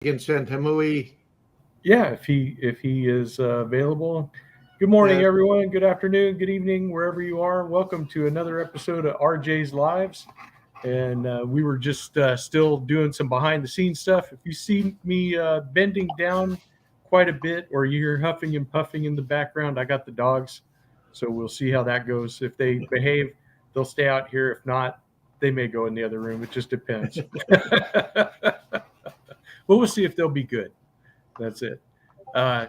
You can send him away. Yeah, if he is available. Good morning, Yeah. everyone. Good afternoon. Good evening, wherever you are. Welcome to another episode of RJ's Lives. And we were just still doing some behind the scenes stuff. If you see me bending down quite a bit, or you hear huffing and puffing in the background, I got the dogs, so we'll see how that goes. If they behave, they'll stay out here. If not, they may go in the other room. It just depends. But we'll see if they'll be good. That's it. Uh,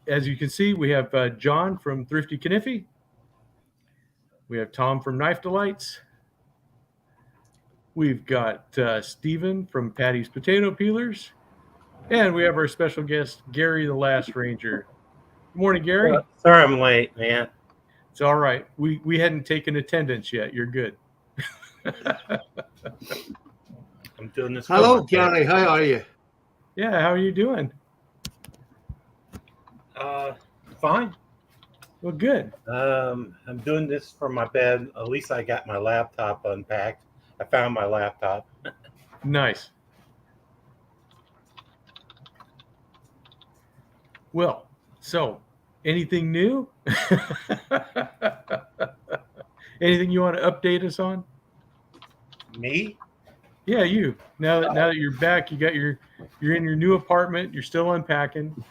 as you can see, we have John from Thrifty Kniffy. We have Tom from Knife Delights. We've got Stephen from Patty's Potato Peelers. And we have our special guest, Gary the Last Ranger. Good morning, Gary. Sorry I'm late, man. It's all right. We hadn't taken attendance yet. You're good. I'm doing this. Hello, Gary. How are you? Yeah, how are you doing? Fine. Well, good. I'm doing this from my bed. At least I got my laptop unpacked. I found my laptop. Nice. Well, so anything new? Anything you want to update us on? Me? Yeah, you. Now that you're back, you're in your new apartment. You're still unpacking.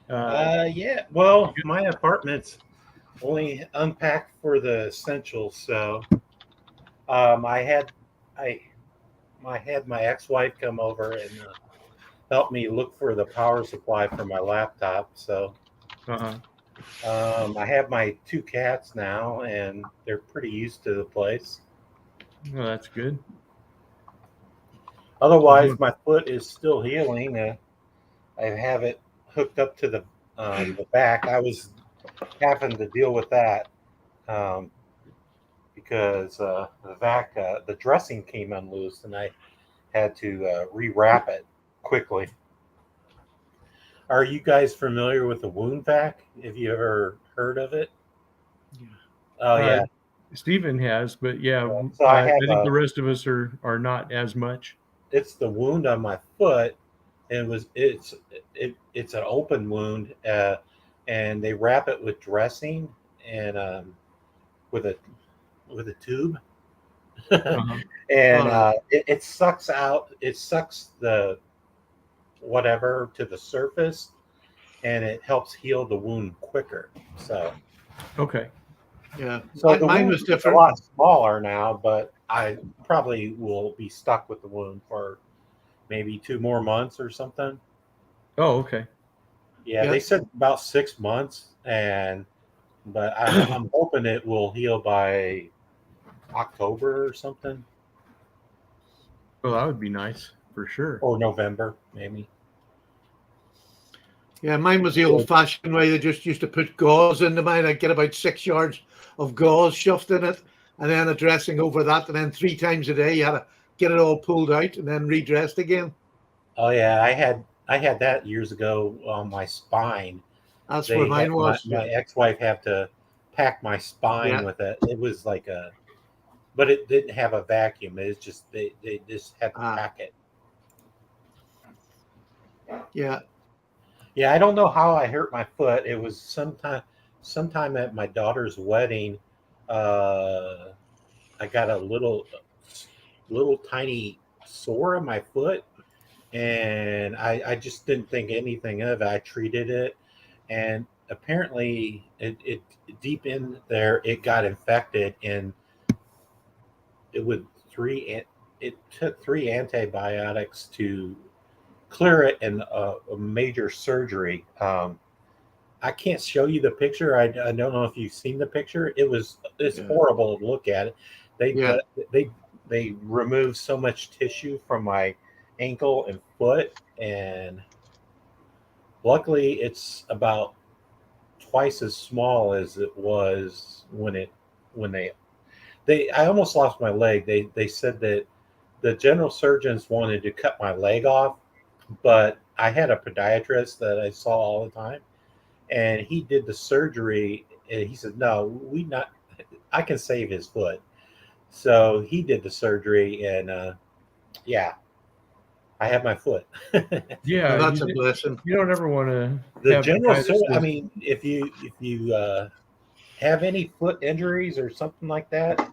Yeah. Well, my apartment's only unpacked for the essentials. So, I had my ex-wife come over and help me look for the power supply for my laptop. So, Uh-huh. I have my two cats now, and they're pretty used to the place. Well, that's good. Otherwise, my foot is still healing. I have it hooked up to the back. I was having to deal with that because the dressing came unloosed, and I had to rewrap it quickly. Are you guys familiar with the wound vac? Have you ever heard of it? Yeah. Oh yeah. Stephen has, but yeah, So I I have think the rest of us are not as much. it's the wound on my foot. And it's an open wound, and they wrap it with dressing and with a tube, Uh-huh. and All right. it sucks out. It sucks the whatever to the surface, and it helps heal the wound quicker. Okay. Yeah. So the Mine wound was is a different. lot smaller now, but I probably will be stuck with the wound for maybe 2 more months or something. Oh, okay. Yeah, Yeah. they said about 6 months, but I'm hoping it will heal by October or something, Well, that would be nice for sure. or November maybe. Yeah, mine was the old-fashioned way. They just used to put gauze into mine. I'd get about 6 yards of gauze shoved in it, and then a dressing over that, and then 3 times a day you had to get it all pulled out and then redressed again. Oh yeah, I had that years ago on my spine. That's where They had mine my, was. Yeah. my ex-wife had to pack my spine Yeah. with it. It was like but it didn't have a vacuum. It's just they just had to Ah. pack it. Yeah. Yeah, I don't know how I hurt my foot. It was sometime at my daughter's wedding. Uh, I got a little tiny sore in my foot, and I just didn't think anything of it. I treated it, and apparently it deep in there it got infected, and it would it took 3 antibiotics to clear it, and a major surgery. I can't show you the picture. I don't know if you've seen the picture. It's Yeah. horrible to look at. They Yeah. they they removed so much tissue from my ankle and foot, and luckily it's about twice as small as it was when they I almost lost my leg. They said that the general surgeons wanted to cut my leg off, but I had a podiatrist that I saw all the time, and he did the surgery, and he said, "No, we not. I can save his foot." So he did the surgery, and yeah, I have my foot. Yeah, Well, that's a blessing. you don't ever want to The have general tinnitus. I mean, if you have any foot injuries or something like that,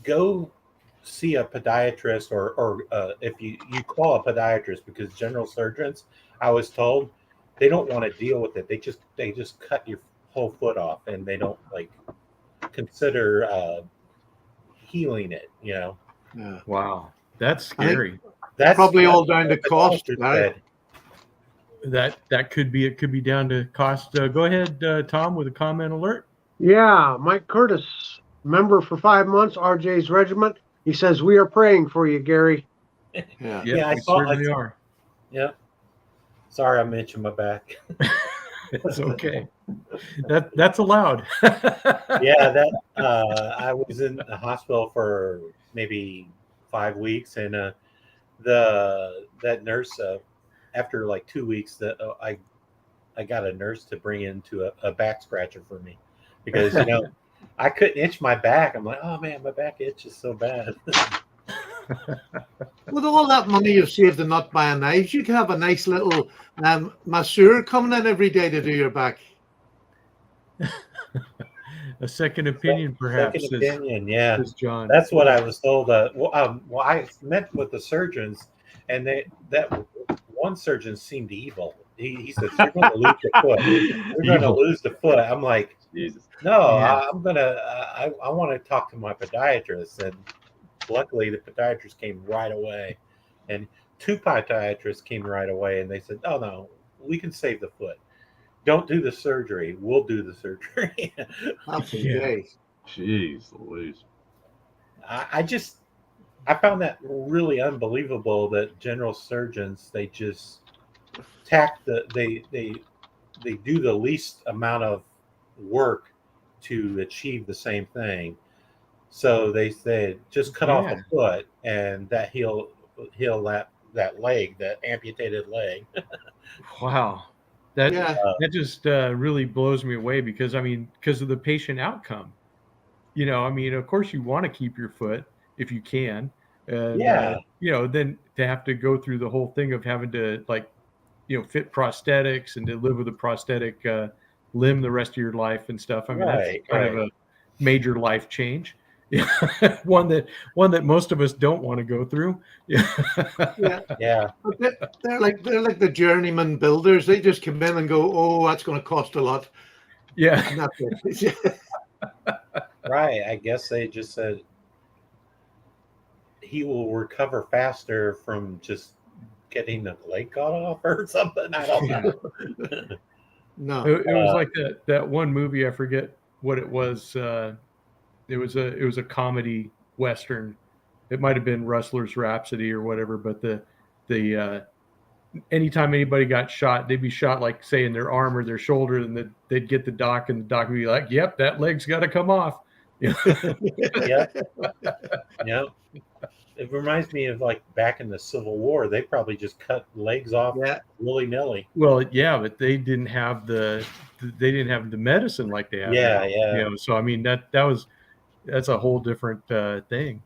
go see a podiatrist or if you call a podiatrist, because general surgeons, I was told, they don't want to deal with it. They just cut your whole foot off, and they don't like consider healing it. Yeah. Wow, that's I think scary. That's probably all what down the to cost, doctor right? said. That could be, it could be down to cost. Go ahead, Tom, with a comment alert. Yeah, Mike Curtis, member for 5 months, RJ's regiment. He says, "We are praying for you, Gary." Yeah. Yep, Yeah, I we saw- certainly are. Yeah. Sorry, I mentioned my back. It's okay. That's allowed. Yeah, that I was in the hospital for maybe 5 weeks, and that nurse, after like 2 weeks, that I got a nurse to bring into a back scratcher for me, because I couldn't itch my back. I'm like, oh man, my back itches so bad. With all that money you've saved and not buying knives, you could have a nice little masseur coming in every day to do your back. A second opinion, perhaps. Second opinion, yeah. Says John. That's what I was told. Well, I met with the surgeons, and that one surgeon seemed evil. He said, "You're going to lose the foot. You're going to Evil. lose the foot." I'm like, Jesus. "No, Yeah. I'm gonna. I want to talk to my podiatrist." And luckily, the podiatrist came right away, and 2 podiatrists came right away, and they said, "Oh no, we can save the foot. Don't do the surgery. We'll do the surgery." Happy Yeah. days. Jeez Louise. I found that really unbelievable that general surgeons, they just they do the least amount of work to achieve the same thing. So they said just cut off a foot, and that heal that leg, that amputated leg. Wow. That Yeah. that just really blows me away, because because of the patient outcome. Of course you want to keep your foot if you can. And Yeah. then to have to go through the whole thing of having to fit prosthetics and to live with a prosthetic limb the rest of your life and stuff. That's Right, kind of a major life change. one that most of us don't want to go through. Yeah. Yeah. But they're like the journeyman builders. They just come in and go, "Oh, that's going to cost a lot." Yeah. And that's it. Right. I guess they just said he will recover faster from just getting the leg cut off or something. I don't know. No. It was like that one movie. I forget what it was. It was a comedy western. It might have been Rustler's Rhapsody or whatever. But the anytime anybody got shot, they'd be shot, like, say, in their arm or their shoulder, and they'd get the doc, and the doc would be like, "Yep, that leg's got to come off." Yeah. Yeah. It reminds me of like back in the Civil War, they probably just cut legs off Yeah. willy-nilly. Well, yeah, but they didn't have the medicine like they have. Yeah, now, yeah. So that's a whole different thing.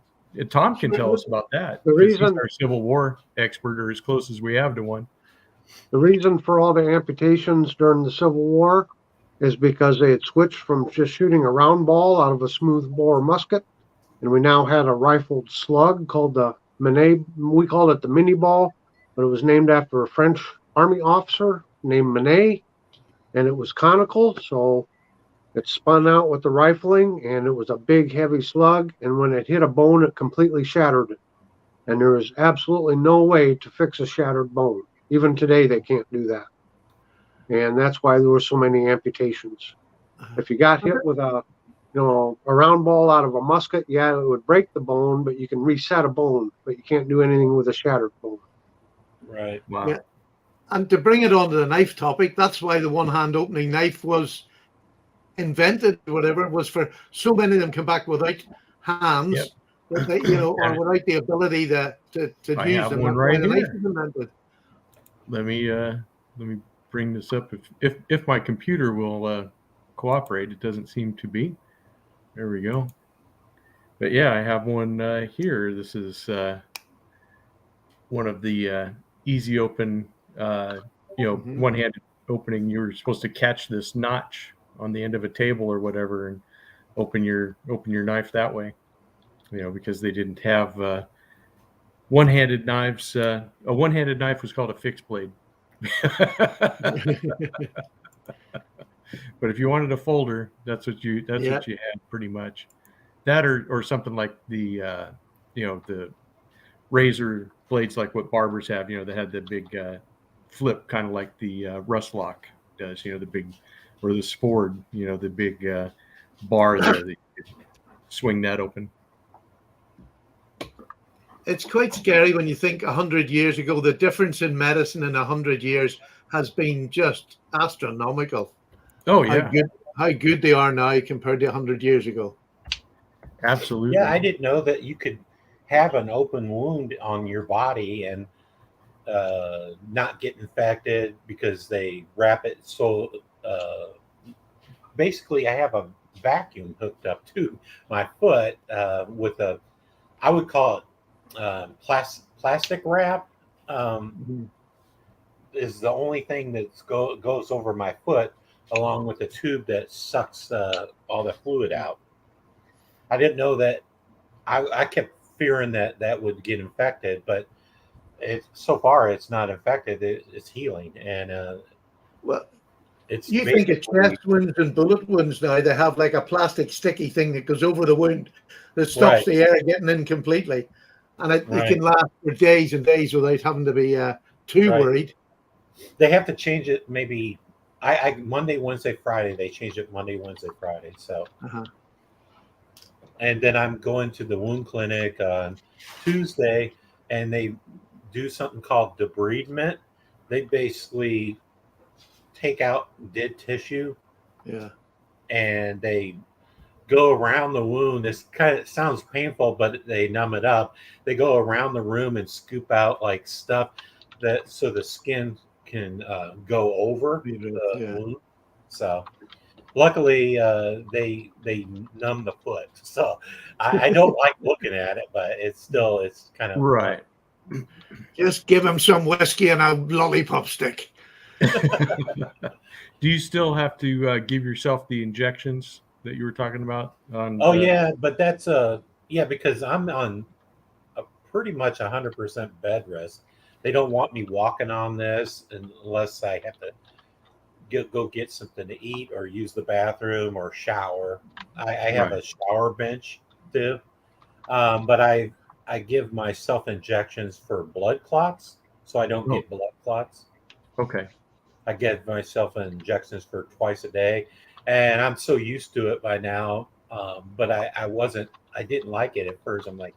Tom can tell us about that. The 'cause he's reason- our Civil War expert, or as close as we have to one. The reason for all the amputations during the Civil War is because they had switched from just shooting a round ball out of a smooth bore musket, and we now had a rifled slug called the Manet. We called it the mini ball, but it was named after a French army officer named Manet, and it was conical, so it spun out with the rifling, and it was a big, heavy slug, and when it hit a bone, it completely shattered it. And there is absolutely no way to fix a shattered bone. Even today, they can't do that. And that's why there were so many amputations. If you got hit with a round ball out of a musket, yeah, it would break the bone, but you can reset a bone, but you can't do anything with a shattered bone. Right. Wow. Yeah. And to bring it on to the knife topic, that's why the one-hand opening knife was invented, whatever, was for so many of them come back without hands, Yep. that they, or without the ability to I use have them. one That's right why the knife here. was invented. Let me bring this up if my computer will cooperate. It doesn't seem to be. There we go. But yeah, I have one here. This is one of the easy open, Mhm. one-handed opening. You were supposed to catch this notch on the end of a table or whatever and open your knife that way. Because they didn't have one-handed knives. A one-handed knife was called a fixed blade. But if you wanted a folder, that's what you Yeah. had pretty much. That or something like the the razor blades, like what barbers have. They had the big flip, kind of like the Rustlock does. The big, or the Spord. The big bar there that you could swing that open. It's quite scary when you think 100 years ago, the difference in medicine in 100 years has been just astronomical. Oh How yeah, good they are now compared to 100 years ago. absolutely. Yeah, I didn't know that you could have an open wound on your body and not get infected because they wrap it so. Basically, I have a vacuum hooked up to my foot with a, I would call it plastic wrap. Mhm. Is the only thing that goes over my foot, along with a tube that sucks all the fluid out. I didn't know that. I kept fearing that would get infected, but so far it's not infected. It's healing, and Well, it's you think of basically chest wounds and bullet wounds now, they have like a plastic sticky thing that goes over the wound that stops right, the air getting in completely. And it right, can last for days and days without having to be too right. worried. They have to change it maybe. I Monday, Wednesday, Friday. They change it Monday, Wednesday, Friday. So, Uh-huh. and then I'm going to the wound clinic on Tuesday, and they do something called debridement. They basically take out dead tissue Yeah. and they go around the wound. This kind of sounds painful, but they numb it up. They go around the room and scoop out like stuff that so the skin can go over the Yeah. wound. So luckily, they numb the foot. So I don't like looking at it, but it's kind of fun. Right. Just give him some whiskey and a lollipop stick. Do you still have to give yourself the injections that you were talking about? Oh yeah, but that's yeah, because I'm on a pretty much 100% bed rest. They don't want me walking on this unless I have to go get something to eat or use the bathroom or shower. I have Right. a shower bench too, but I give myself injections for blood clots, so I don't Oh, get blood clots. okay. I give myself injections for twice a day, and I'm so used to it by now. But I didn't like it at first. I'm like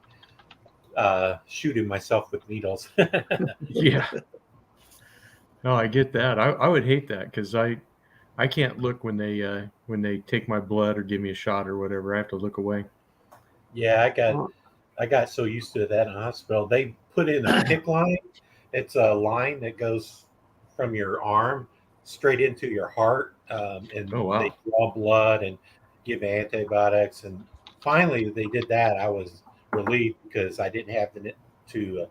shooting myself with needles. Yeah. No, I get that. I would hate that because I can't look when they take my blood or give me a shot or whatever. I have to look away. Yeah, Oh, I got so used to that in the hospital. They put in a PICC line. It's a line that goes from your arm straight into your heart, and Oh they wow. draw blood and give antibiotics. And finally, they did that. I was relieved because I didn't have to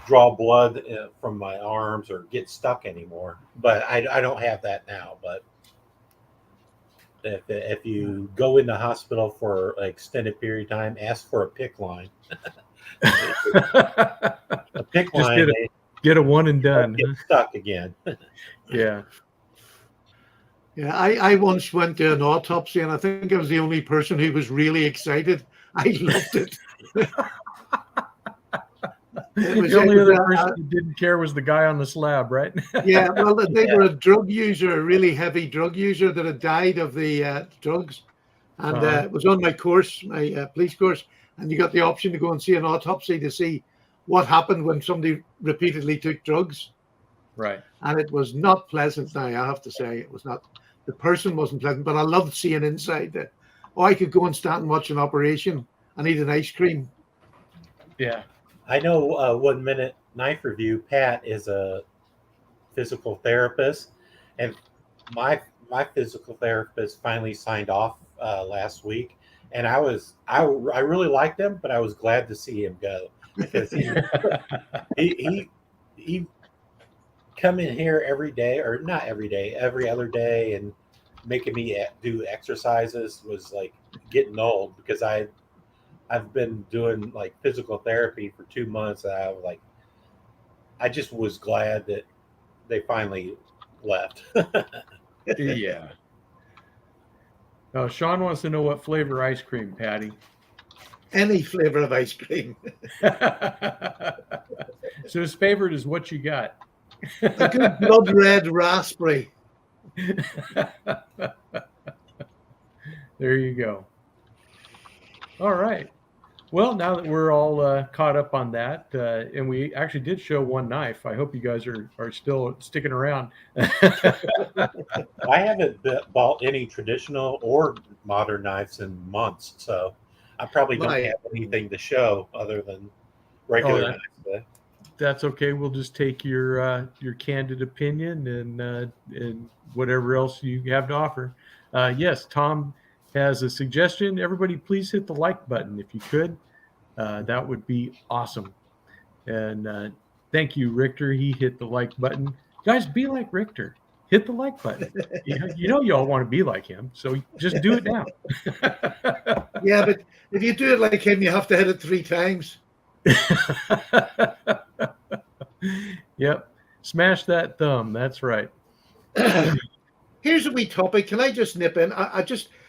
draw blood from my arms or get stuck anymore. But I don't have that now. But if you go in the hospital for an extended period of time, ask for a PICC line. A PICC Just line, get a one and you don't done. get stuck again. Yeah. yeah. I once went to an autopsy and I think I was the only person who was really excited. I loved it. The only other person who didn't care was the guy on the slab, right? Yeah, well, they Yeah. were a drug user, a really heavy drug user that had died of the drugs, and Uh-huh. it was on my course, my police course, and you got the option to go and see an autopsy to see what happened when somebody repeatedly took drugs, Right. and it was not pleasant. Now I have to say, it was not. The person wasn't pleasant, but I loved seeing inside. I could go and stand and watch an operation and eat an ice cream. Yeah. I know 1 Minute Knife Review, Pat is a physical therapist, and my physical therapist finally signed off last week, and I really liked him, but I was glad to see him go. because he come in here every day, or not every day, every other day, and making me do exercises was like getting old, because I've been doing like physical therapy for 2 months. And I just was glad that they finally left. Yeah. Sean wants to know what flavor ice cream, Patty. Any flavor of ice cream. So his favorite is what you got. A good blood red raspberry. There you go. All right. Well, now that we're all caught up on that, and we actually did show one knife, I hope you guys are still sticking around. I haven't bought any traditional or modern knives in months, so I probably don't Right. have anything to show other than regular that- knives. But That's okay. We'll just take your candid opinion and whatever else you have to offer. Yes, Tom has a suggestion. Everybody, please hit the like button if you could. That would be awesome. And thank you, Richter. He hit the like button. Guys, be like Richter. Hit the like button. You know you all want to be like him, so just do it now. Yeah, but if you do it like him, you have to hit it 3 times. Yep. Smash that thumb. That's right. Here's a wee topic. Can I just nip in?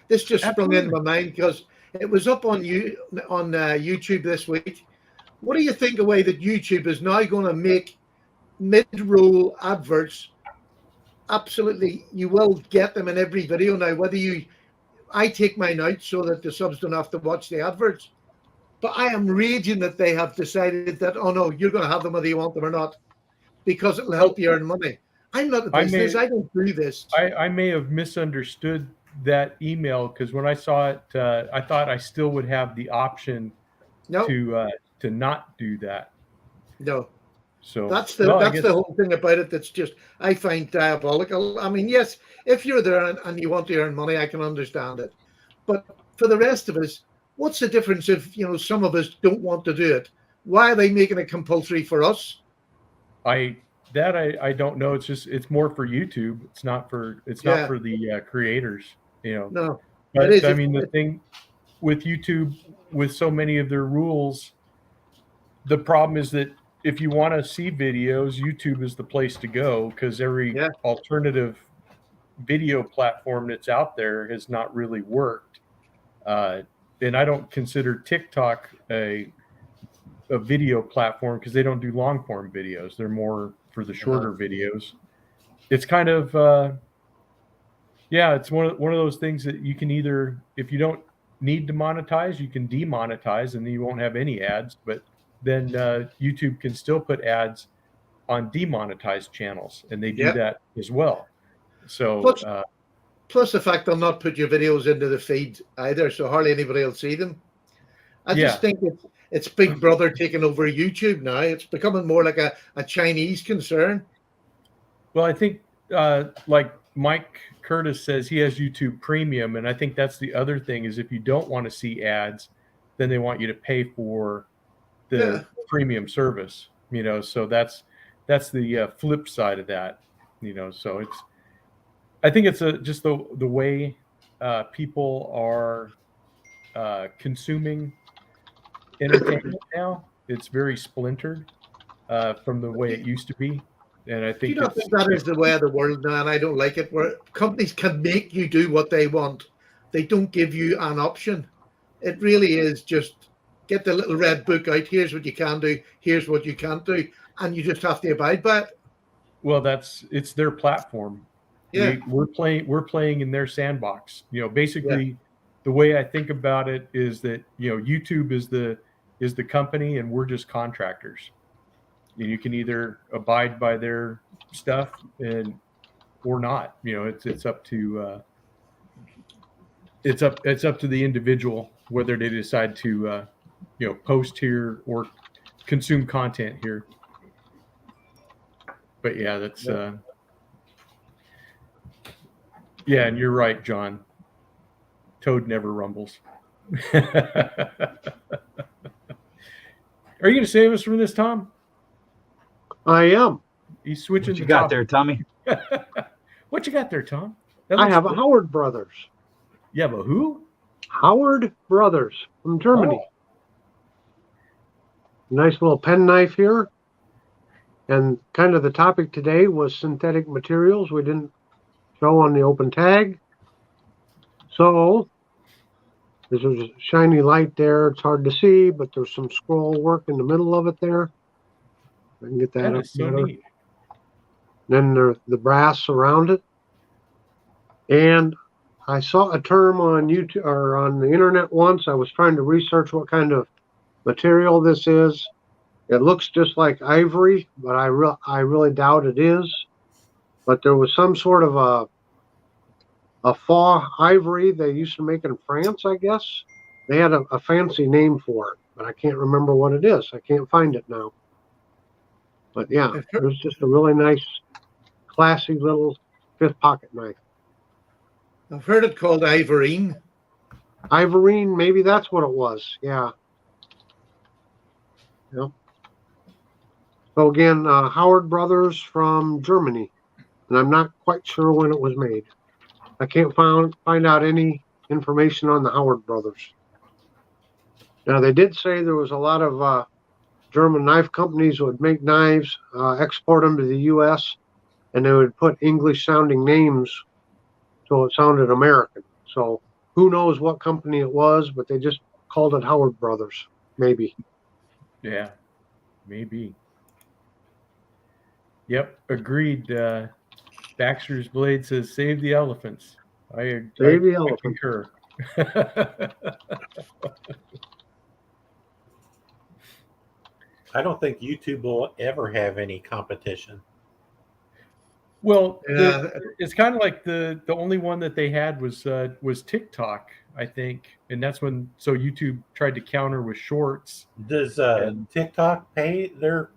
This just sprung into my mind because it was up on YouTube this week. What do you think of the way that YouTube is now going to make mid-roll adverts? Absolutely, you will get them in every video now. I take mine out so that the subs don't have to watch the adverts. But I am raging that they have decided that, oh no, you're going to have them whether you want them or not, because it'll help you earn money. I'm not a business. I don't do this. I may have misunderstood that email, because when I saw it, I thought I still would have the option to not do that. No. So that's the whole thing about it. That's just, I find diabolical. I mean, yes, if you're there and you want to earn money, I can understand it. But for the rest of us, what's the difference if some of us don't want to do it? Why are they making it compulsory for us? I don't know. It's more for YouTube. It's not for the creators. No. But I mean, the thing with YouTube, with so many of their rules, the problem is that if you want to see videos, YouTube is the place to go, because every alternative video platform that's out there has not really worked. And I don't consider TikTok a video platform, because they don't do long form videos. They're more for the shorter videos. It's kind of it's one of those things that you can either, if you don't need to monetize, you can demonetize, and then you won't have any ads. But then YouTube can still put ads on demonetized channels, and they do that as well. So plus the fact they'll not put your videos into the feed either, so hardly anybody will see them. I just think it's Big Brother taking over YouTube now. It's becoming more like a Chinese concern. Well, I think like Mike Curtis says, he has YouTube Premium, and I think that's the other thing, is if you don't want to see ads, then they want you to pay for the premium service. So that's the flip side of that. So I think it's just the way people are consuming entertainment now. It's very splintered from the way it used to be. And I think that is the way of the world now, and I don't like it, where companies can make you do what they want. They don't give you an option. It really is just get the little red book out. Here's what you can do. Here's what you can't do. And you just have to abide by it. Well, it's their platform. Yeah. We're playing in their sandbox. Basically the way I think about it is that, YouTube is the company, and we're just contractors. And you can either abide by their stuff or not. It's up to the individual whether they decide to post here or consume content here. But that's and you're right, John. Toad never rumbles. Are you going to save us from this, Tom? I am. He's switching What you the got topic. there, Tommy? What you got there, Tom? That I looks have a good. Howard Brothers. Yeah, but who? Howard Brothers from Germany. Oh, Nice little penknife here. And kind of the topic today was synthetic materials. We didn't show on the open tag. So there's a shiny light there. It's hard to see, but there's some scroll work in the middle of it there. I can get that that up is so better. neat. Then the brass around it. And I saw a term on YouTube or on the internet once. I was trying to research what kind of material this is. It looks just like ivory, but I really doubt it is. But there was some sort of a faux ivory they used to make in France, I guess. They had a fancy name for it, but I can't remember what it is. I can't find it now. But yeah, it was just a really nice, classy little fifth pocket knife. I've heard it called Ivorine. Ivorine, maybe that's what it was. Yeah. Yep. So again, Howard Brothers from Germany, and I'm not quite sure when it was made. I can't find out any information on the Howard Brothers. Now they did say there was a lot of German knife companies would make knives, export them to the U.S., and they would put English-sounding names so it sounded American. So who knows what company it was, but they just called it Howard Brothers, maybe. Yeah, maybe. Yep, agreed. Baxter's Blade says, "Save the elephants." Save the elephants. concur. I don't think YouTube will ever have any competition. Well, Yeah. it's kind of like the only one that they had was TikTok, I think, and that's when YouTube tried to counter with Shorts. Does And- TikTok pay their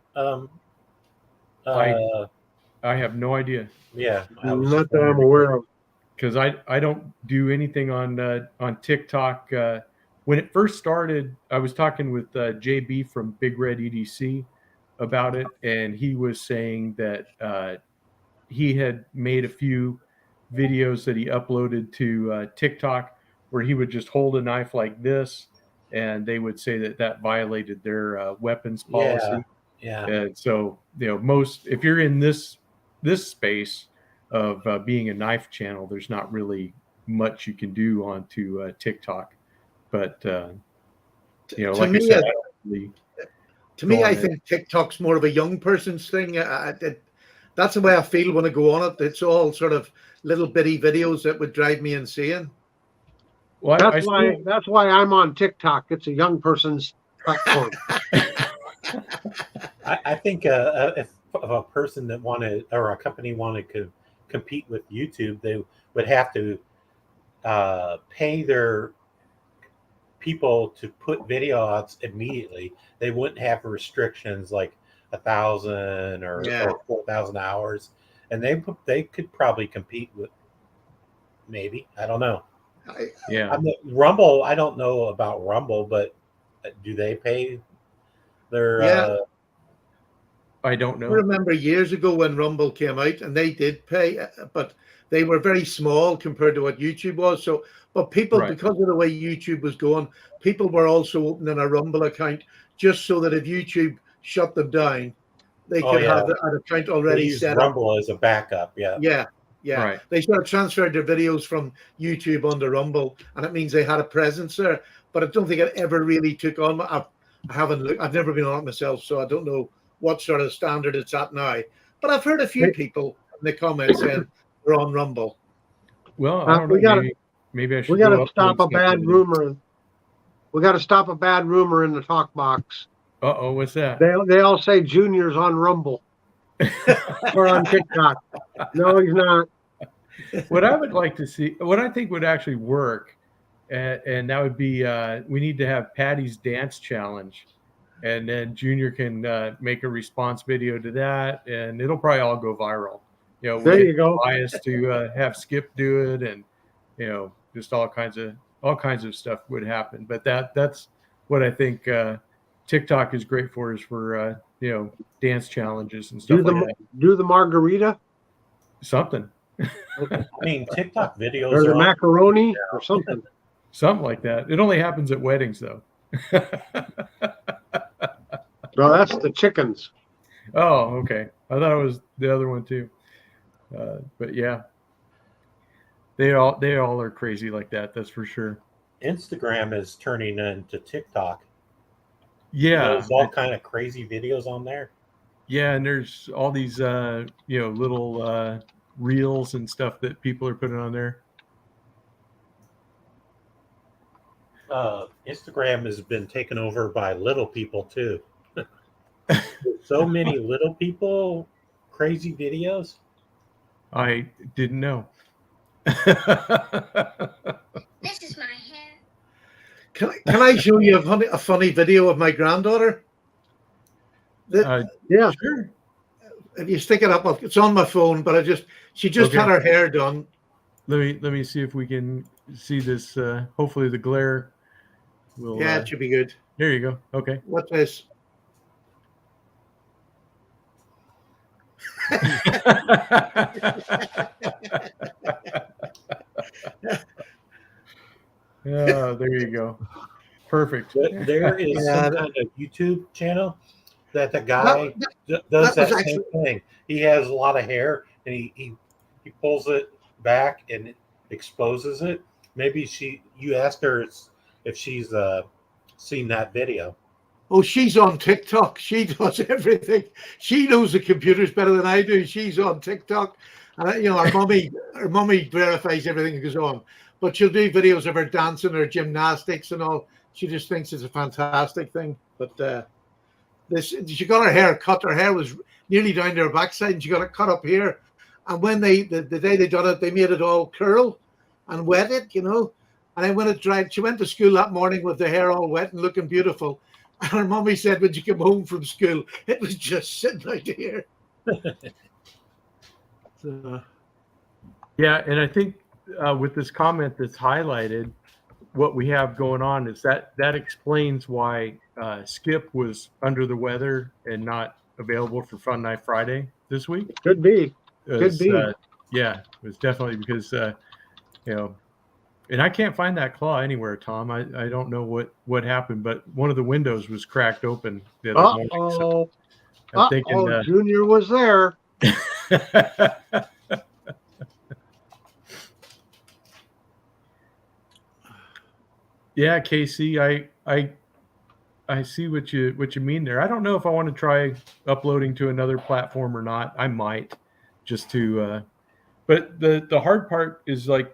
I have no idea yeah, I was Not just that I'm wondering. aware of. because I don't do anything on TikTok. When it first started, I was talking with JB from Big Red EDC about it, and he was saying that he had made a few videos that he uploaded to TikTok where he would just hold a knife like this, and they would say that violated their weapons policy. Yeah. And so, if you're in this space of being a knife channel, there's not really much you can do onto TikTok. But To like I me, said, I don't really To me, go on I it. think TikTok's more of a young person's thing. That's the way I feel when I go on it. It's all sort of little bitty videos that would drive me insane. Well, That's why I'm on TikTok. It's a young person's platform. I think if a person that wanted or a company wanted to compete with YouTube, they would have to pay their people to put video out immediately. They wouldn't have restrictions like 1,000 or 4,000 hours, and they could probably compete with maybe. I don't know. yeah. Rumble. I don't know about Rumble, but do they pay their? Yeah. I don't I know. remember years ago when Rumble came out, and they did pay, but they were very small compared to what YouTube was. So, but people, Right. because of the way YouTube was going, people were also opening a Rumble account just so that if YouTube shut them down, they Oh, could yeah. have an account They already use set up. Rumble as a backup. Yeah. Yeah. Right. They sort of transferred their videos from YouTube onto Rumble, and it means they had a presence there. But I don't think it ever really took on. I haven't looked. I've never been on it myself, so I don't know what sort of standard it's at now. But I've heard a few people in the comments saying they're on Rumble. Well, I don't know. we gotta- Maybe I should. We got go to upload stop a stuff bad over there. rumor. We got to stop a bad rumor in the talk box. Uh-oh, what's that? They all say Junior's on Rumble or on TikTok. No, he's not. What I would like to see, what I think would actually work, and that would be, we need to have Patty's dance challenge, and then Junior can make a response video to that, and it'll probably all go viral. There we you go. bias to have Skip do it, and just all kinds of stuff would happen. But that's what I think TikTok is great for is for dance challenges and stuff Do the like that. do the margarita Something I mean, TikTok videos or the are all, macaroni or something. like that. It only happens at weddings though. No, that's the chickens. Oh, okay. I thought it was the other one too. But yeah, they all are crazy like that. That's for sure. Instagram is turning into TikTok. Yeah, There's all kind of crazy videos on there. yeah, and there's all these little reels and stuff that people are putting on there. Instagram has been taken over by little people too. So many little people, crazy videos. I didn't know. This is my hair. Can I show you a funny video of my granddaughter? Yeah, Sure. If you stick it up, it's on my phone, but she just Okay. had her hair done. Let me see if we can see this. Hopefully the glare will. Yeah, it should be good. There you go. Okay. What's this? Yeah, there you go. Perfect. There is Yeah. some kind of YouTube channel that the guy does that was that same actually- thing. He has a lot of hair and he pulls it back and exposes it. Maybe you asked her if she's seen that video. Oh, she's on TikTok. She does everything. She knows the computers better than I do. She's on TikTok, and her mummy verifies everything that goes on. But she'll do videos of her dancing or gymnastics and all. She just thinks it's a fantastic thing. But she got her hair cut. Her hair was nearly down to her backside, and she got it cut up here. And when the day they done it, they made it all curl and wet it, And then when it dried, she went to school that morning with the hair all wet and looking beautiful. And her mummy said when she came home from school, it was just sitting out here. So, Yeah, and I think with this comment that's highlighted, what we have going on is that explains why Skip was under the weather and not available for Fun Night Friday this week. could be. It Could be. Yeah, it was definitely because and I can't find that claw anywhere, Tom. I don't know what happened, but one of the windows was cracked open the other morning. So I'm thinking, Junior was there. Yeah, Casey, I see what you mean there. I don't know if I want to try uploading to another platform or not. I might just to but the hard part is like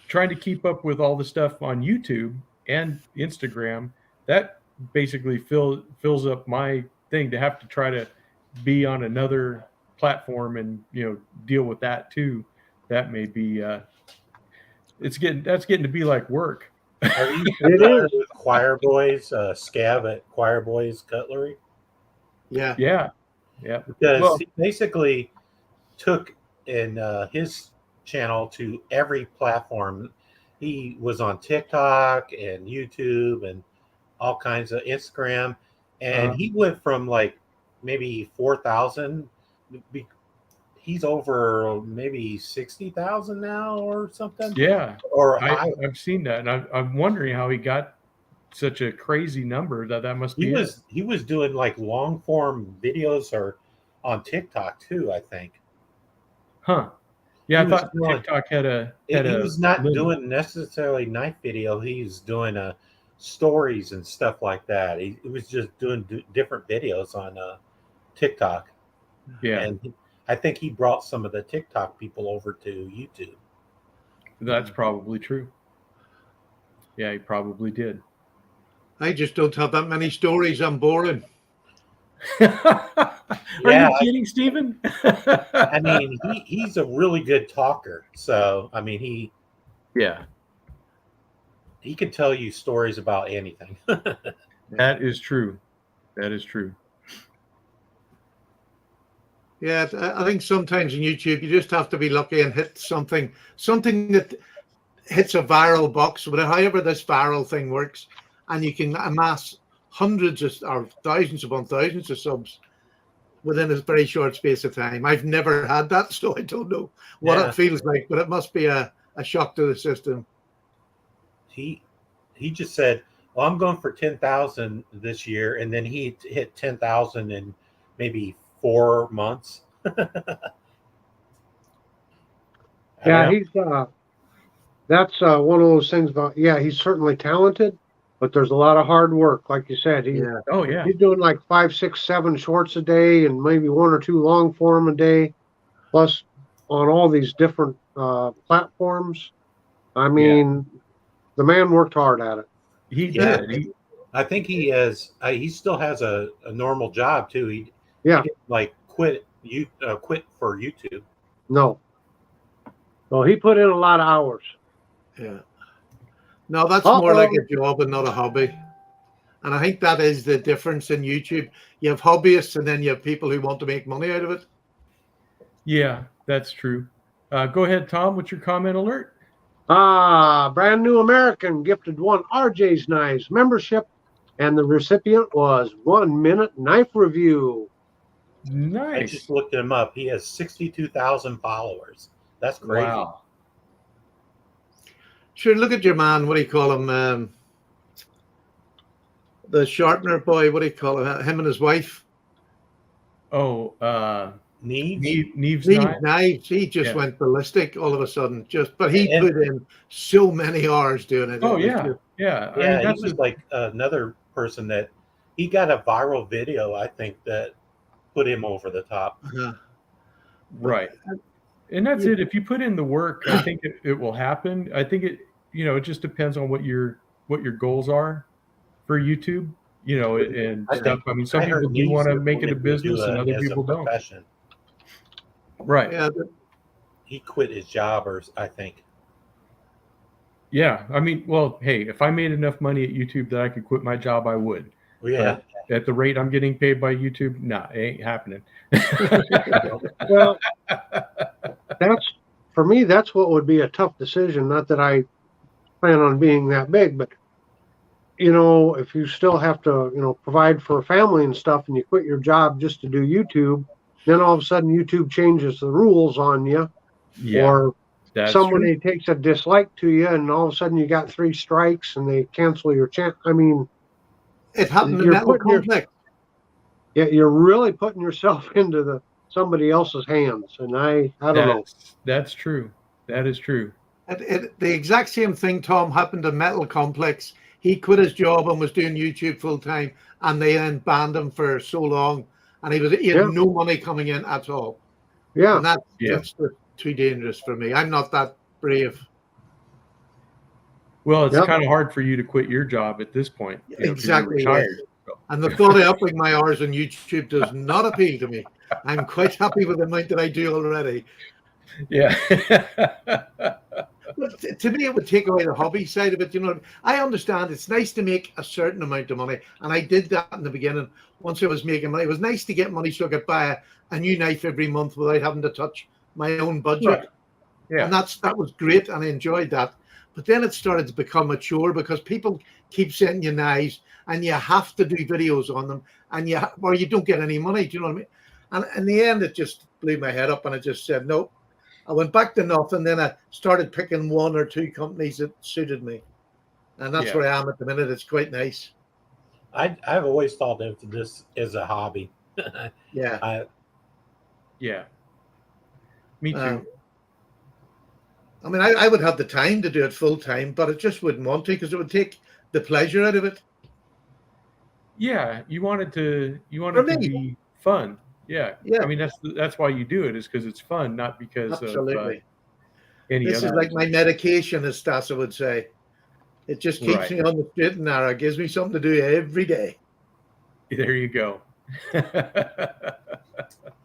trying to keep up with all the stuff on YouTube and Instagram. That basically fills up my thing to have to try to be on another platform and deal with that too. That may be that's getting to be like work. Are you It familiar is. with Choir Boys, Scav at Choir Boys Cutlery? yeah. Yeah. Because Well- he basically took in his channel to every platform. He was on TikTok and YouTube and all kinds of Instagram, and he went from like maybe 4,000. He's over maybe 60,000 now or something. Yeah. Or higher. I've seen that, and I'm wondering how he got such a crazy number. That must be He was doing like long form videos or on TikTok too, I think. Huh. Yeah, I He was thought doing- TikTok had a He was not limit. doing necessarily knife video. He's doing stories and stuff like that. He was just doing different videos on TikTok. Yeah, And I think he brought some of the TikTok people over to YouTube. that's probably true. Yeah, he probably did. I just don't have that many stories. I'm boring. Are Yeah, you kidding, Stephen? I mean, he's a really good talker. So, I mean, yeah, he can tell you stories about anything. that is true. That is true. Yeah, I think sometimes in YouTube you just have to be lucky and hit something that hits a viral box, but however this viral thing works, and you can amass hundreds of or thousands upon thousands of subs within a very short space of time. I've never had that, so I don't know what Yeah. it feels like, but it must be a shock to the system. He just said, "Well, I'm going for 10,000 this year," and then he hit 10,000 in maybe 4 months. Yeah, he's that's one of those things about, yeah, he's certainly talented, but there's a lot of hard work. Like you said, Yeah. Oh yeah. he's doing like 5, 6, 7 shorts a day and maybe 1 or 2 long form a day, plus on all these different platforms. I mean, the man worked hard at it. He Yeah. did. I think he has. He still has a normal job too. He Yeah. didn't, like quit for YouTube. No. So he put in a lot of hours. Yeah. No, that's more Uh-oh. like a job and not a hobby. And I think that is the difference in YouTube. You have hobbyists and then you have people who want to make money out of it. Yeah, that's true. Go ahead, Tom. What's your comment alert? Brand New American gifted one RJ's Knives membership, and the recipient was 1 Minute Knife Review. I Nice. just looked him up. He has 62,000 followers. That's crazy. Wow. Sure, look at your man. What do you call him? The sharpener boy. What do you call him? Him and his wife. Oh, Needs? Neve's Steve knife. Knives. He just Yeah. went ballistic all of a sudden. But he And- put in so many hours doing it. Oh It was yeah, just- yeah. I Yeah, mean, he that's was like another person that he got a viral video, I think, that put him over the top. right. And that's it. If you put in the work, I think it will happen. I think it just depends on what your goals are for YouTube. And I stuff. I mean, some I heard people do Neves want to is make it a wanting to business, do and other as a people don't. profession. Right. Yeah, He quit his job, or I think. Yeah. I mean, well, hey, if I made enough money at YouTube that I could quit my job, I would. Yeah, At the rate I'm getting paid by YouTube, nah, it ain't happening. Well, for me, that's what would be a tough decision. Not that I plan on being that big, but if you still have to, provide for a family and stuff, and you quit your job just to do YouTube, then all of a sudden YouTube changes the rules on you, Yeah, or that's somebody true. takes a dislike to you, and all of a sudden you got 3 strikes, and they cancel your chance. I mean, it happened in You're Metal putting your- Complex. yeah, you're really putting yourself into somebody else's hands, and I don't know. That's true. That is true. The exact same thing, Tom, happened to Metal Complex. He quit his job and was doing YouTube full time, and they then banned him for so long, and he had Yeah. no money coming in at all. Yeah, And that's Yeah. just too dangerous for me. I'm not that brave. Well, it's Yep. kind of hard for you to quit your job at this point. 'Cause you're Exactly, retired. And the thought of upping my hours on YouTube does not appeal to me. I'm quite happy with the amount that I do already. Yeah. But to me, it would take away the hobby side of it. I understand it's nice to make a certain amount of money, and I did that in the beginning. Once I was making money, it was nice to get money so I could buy a new knife every month without having to touch my own budget. Right. Yeah. And that was great, and I enjoyed that. But then it started to become a chore because people keep sending you knives, and you have to do videos on them, or you don't get any money. Do you know what I mean? And in the end, it just blew my head up, and I just said no. I went back to nothing. Then I started picking 1 or 2 companies that suited me, and that's Yeah. where I am at the minute. It's quite nice. I've always thought of this as a hobby. Yeah. Yeah. Me too. Um, I mean, I would have the time to do it full time, but I just wouldn't want to because it would take the pleasure out of it. Yeah, you want it to For me. be fun. Yeah. Yeah. I mean, that's why you do it, is because it's fun, not because Absolutely. of any This other is like my medication, as Stassa would say. It just keeps Right. me on the straight and narrow. It gives me something to do every day. There you go.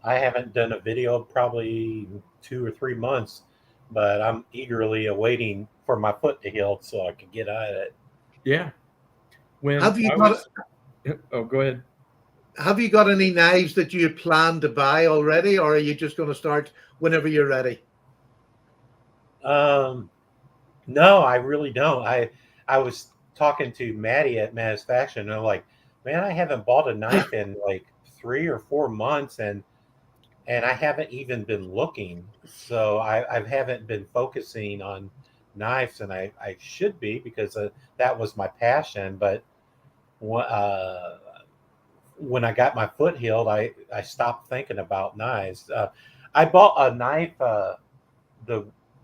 I haven't done a video in probably 2 or 3 months, but I'm eagerly awaiting for my foot to heal so I can get at it. Yeah. When Have you I got was- Oh, go ahead. Have you got any knives that you plan to buy already, or are you just going to start whenever you're ready? No, I really don't. I was talking to Maddie at Maddie's Fashion, and I'm like, man, I haven't bought a knife in like 3 or 4 months, and I haven't even been looking. So I haven't been focusing on knives, and I should be, because that was my passion. But when I got my foot healed, I stopped thinking about knives. I bought a knife the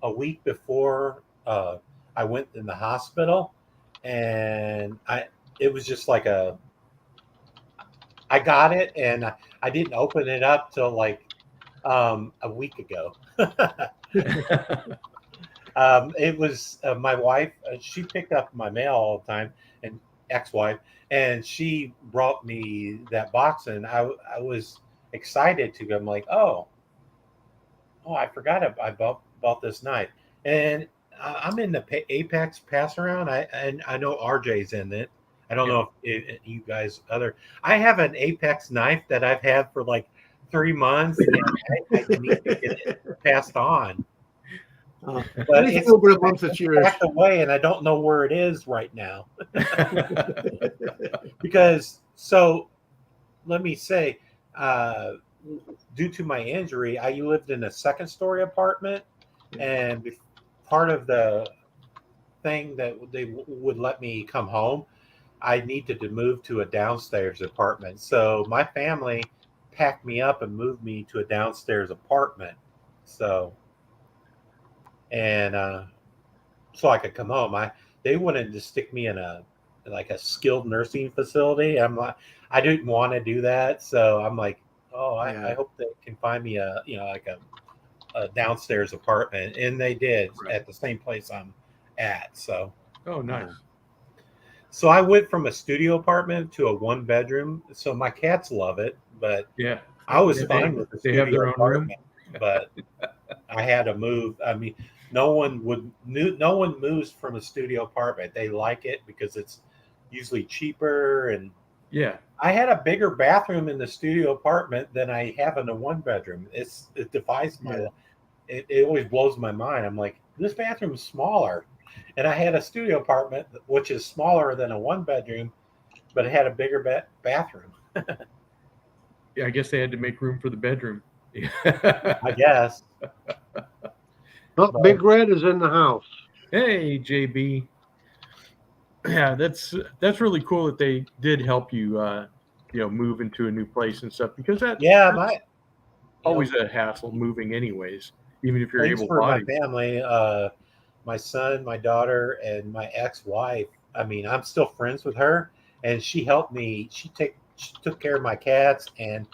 a week before I went in the hospital, and it was just like I got it, and I didn't open it up till like a week ago. It was my wife. She picked up my mail all the time, and ex-wife, and she brought me that box, and I was excited to go. I'm like, oh, I forgot I bought this knife, and I'm in the Apex pass around. And I know RJ's in it. I don't know if you guys other. I have an Apex knife that I've had for like 3 months, and I need to get it passed on. But But anything it's over a month, it's yours. packed away, and I don't know where it is right now. Because, so let me say, due to my injury, I lived in a second-story apartment, and part of the thing that they would let me come home, I needed to move to a downstairs apartment. So my family packed me up and moved me to a downstairs apartment. So so I could come home. They wanted to stick me in a skilled nursing facility. I didn't want to do that, so I'm like, I hope they can find me a downstairs apartment, and they did at the same place I'm at. So nice. So I went from a studio apartment to a 1-bedroom. So my cats love it, but Yeah, I was fine with the they have their studio own room. apartment, but I had to move. I mean, no one moves from a studio apartment. They like it because it's usually cheaper, and Yeah, I had a bigger bathroom in the studio apartment than I have in a 1-bedroom. It defies my. It always blows my mind. I'm like, this bathroom is smaller, and I had a studio apartment which is smaller than a 1-bedroom, but it had a bigger bathroom. yeah. I guess they had to make room for the bedroom. I guess. Oh, Big Red is in the house. Hey, JB. Yeah, that's really cool that they did help you, move into a new place and stuff, because that's always a hassle moving, anyways. Even if you're Thanks for my able-bodied. family, my son, my daughter, and my ex-wife. I mean, I'm still friends with her, and she helped me. She took care of my cats, and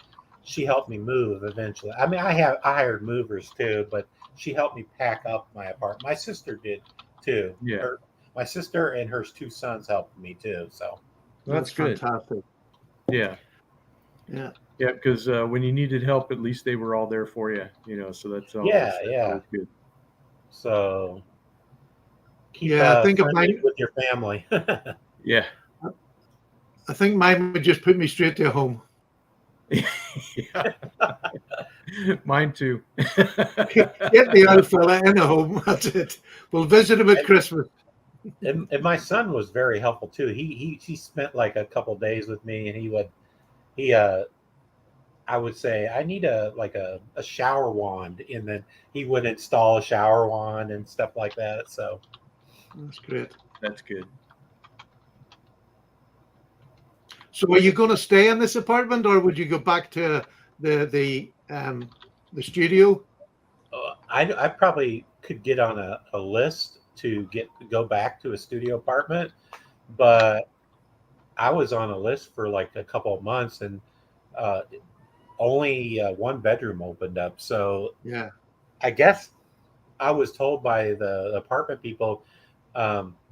she helped me move eventually. I mean, I hired movers too, but she helped me pack up my apartment. My sister did too. Yeah. My sister and her 2 sons helped me too. So That's good. Fantastic. Yeah. Yeah. Yeah, because when you needed help, at least they were all there for you. So that's always, always good. So keep think of friendly mine with your family. Yeah. I think mine would just put me straight to home. Yeah. Mine too. Get the old fella in a home. That's it. We'll visit him at Christmas. And my son was very helpful too. He spent like a couple days with me, and I would say, I need a shower wand, and then he would install a shower wand and stuff like that. So That's great. That's good. So are you going to stay in this apartment, or would you go back to the studio? I probably could get on a list to go back to a studio apartment, but I was on a list for like a couple of months, and only 1-bedroom opened up. So Yeah. I guess I was told by the apartment people,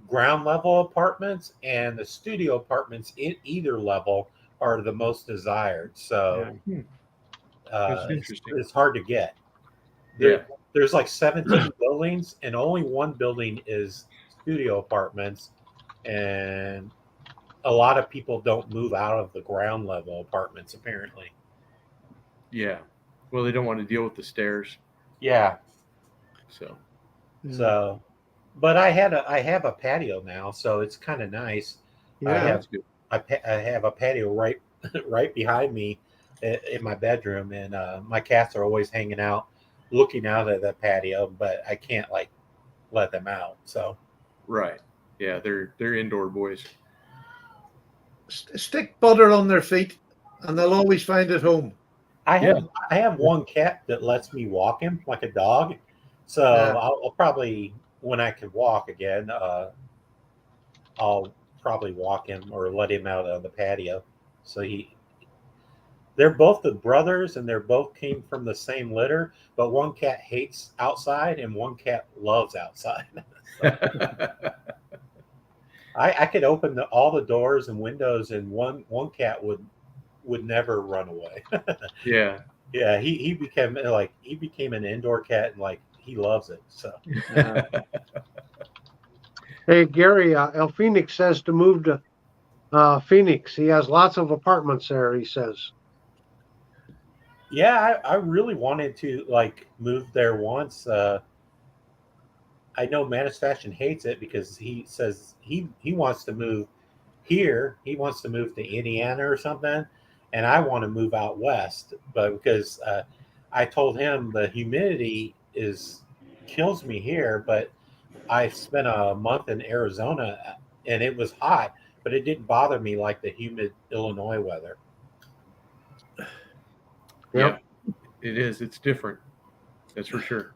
ground level apartments and the studio apartments in either level are the most desired. So That's interesting. it's hard to get. There's like 17 buildings, and only 1 building is studio apartments, and a lot of people don't move out of the ground level apartments, apparently. Yeah. Well, they don't want to deal with the stairs. Yeah. So. But I have a patio now, so it's kind of nice. Yeah. That's good. I have a patio right right behind me in my bedroom, and my cats are always hanging out, looking out at the patio, but I can't like let them out. So Right. Yeah, they're indoor boys. Stick butter on their feet, and they'll always find it home. I have one cat that lets me walk him like a dog. So Yeah. I'll probably when I can walk again, I'll probably walk him or let him out on the patio. So they're both the brothers, and they're both came from the same litter, but one cat hates outside and one cat loves outside. I could open all the doors and windows, and one cat would never run away. Yeah. Yeah, he became an indoor cat, and like he loves it. So Hey, Gary, El Phoenix says to move to Phoenix. He has lots of apartments there, he says. yeah, I really wanted to like move there once. I know Manus Fashion hates it because he says he wants to move here. He wants to move to Indiana or something, and I want to move out west. But because I told him the humidity kills me here, but I spent a month in Arizona and it was hot, but it didn't bother me like the humid Illinois weather. Yeah. It is. It's different. That's for sure.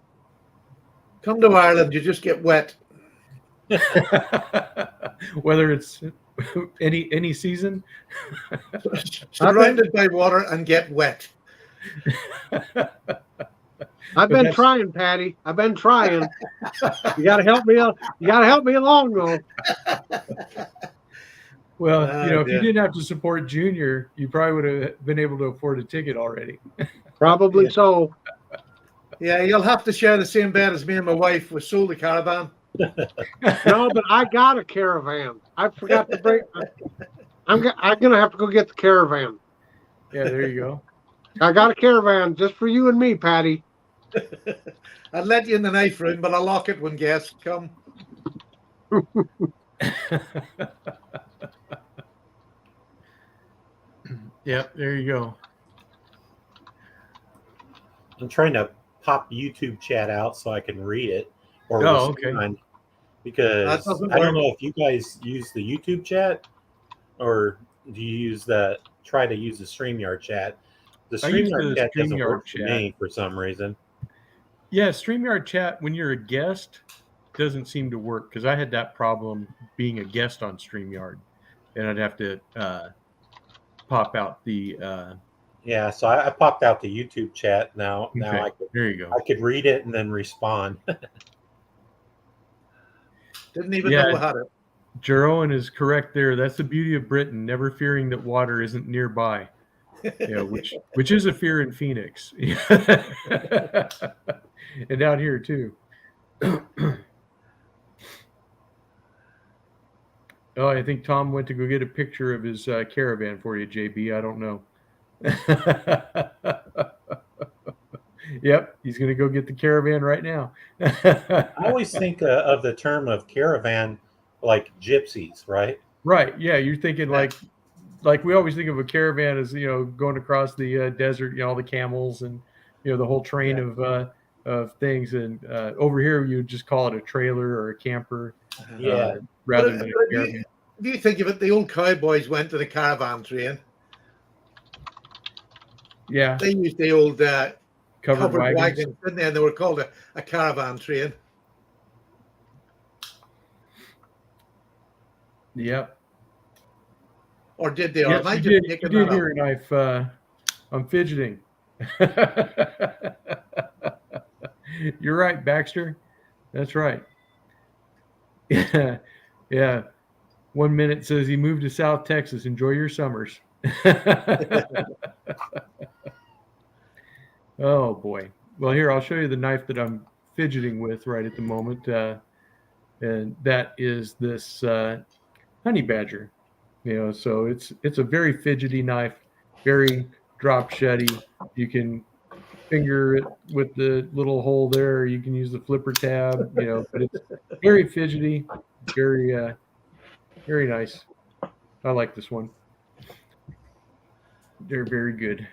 Come to Ireland, you just get wet. Whether it's any season. Surrounded by water and get wet. I've been trying, Patty. I've been trying. You got to help me. You got to help me along, though. Well, if dear. you didn't have to support Junior, you probably would have been able to afford a ticket already. Probably so. Yeah, you'll have to share the same bed as me and my wife. We sold the caravan. No, but I got a caravan. I forgot to bring. I'm gonna have to go get the caravan. Yeah, there you go. I got a caravan just for you and me, Patty. I'd let you in the knife room, but I'll lock it when guests come. Yep, there you go. I'm trying to pop YouTube chat out so I can read it or respond, because That doesn't I don't work. know if you guys use the YouTube chat or do you try to use the StreamYard chat. The I use StreamYard the chat doesn't StreamYard work for chat. me for some reason. Yeah, StreamYard chat when you're a guest doesn't seem to work because I had that problem being a guest on StreamYard, and I'd have to pop out the. Yeah, so I popped out the YouTube chat now. Now Okay, there you go. I could read it and then respond. Didn't even know we had it. Jeroen is correct there. That's the beauty of Britain, never fearing that water isn't nearby. Which is a fear in Phoenix. And out here too. Oh, I think Tom went to go get a picture of his caravan for you, JB. I don't know. Yep, he's going to go get the caravan right now. I always think of the term of caravan like gypsies, right? Right. Yeah, you're thinking like we always think of a caravan as going across the desert, all the camels and the whole train of things, and over here you would just call it a trailer or a camper, rather than a caravan. If you think of it, the old cowboys went to the caravan train. Yeah, They used the old covered wagons, didn't they? And they were called a caravan train. Yep. Or did they? Yes, you did hear a knife. I'm fidgeting. You're right, Baxter. That's right. Yeah. 1 minute says he moved to South Texas. Enjoy your summers. Oh boy. Well, here I'll show you the knife that I'm fidgeting with right at the moment, and that is this honey badger. So it's a very fidgety knife, very drop shutty. You can finger it with the little hole there. You can use the flipper tab, but it's very fidgety, very very nice. I like this one. They're very good.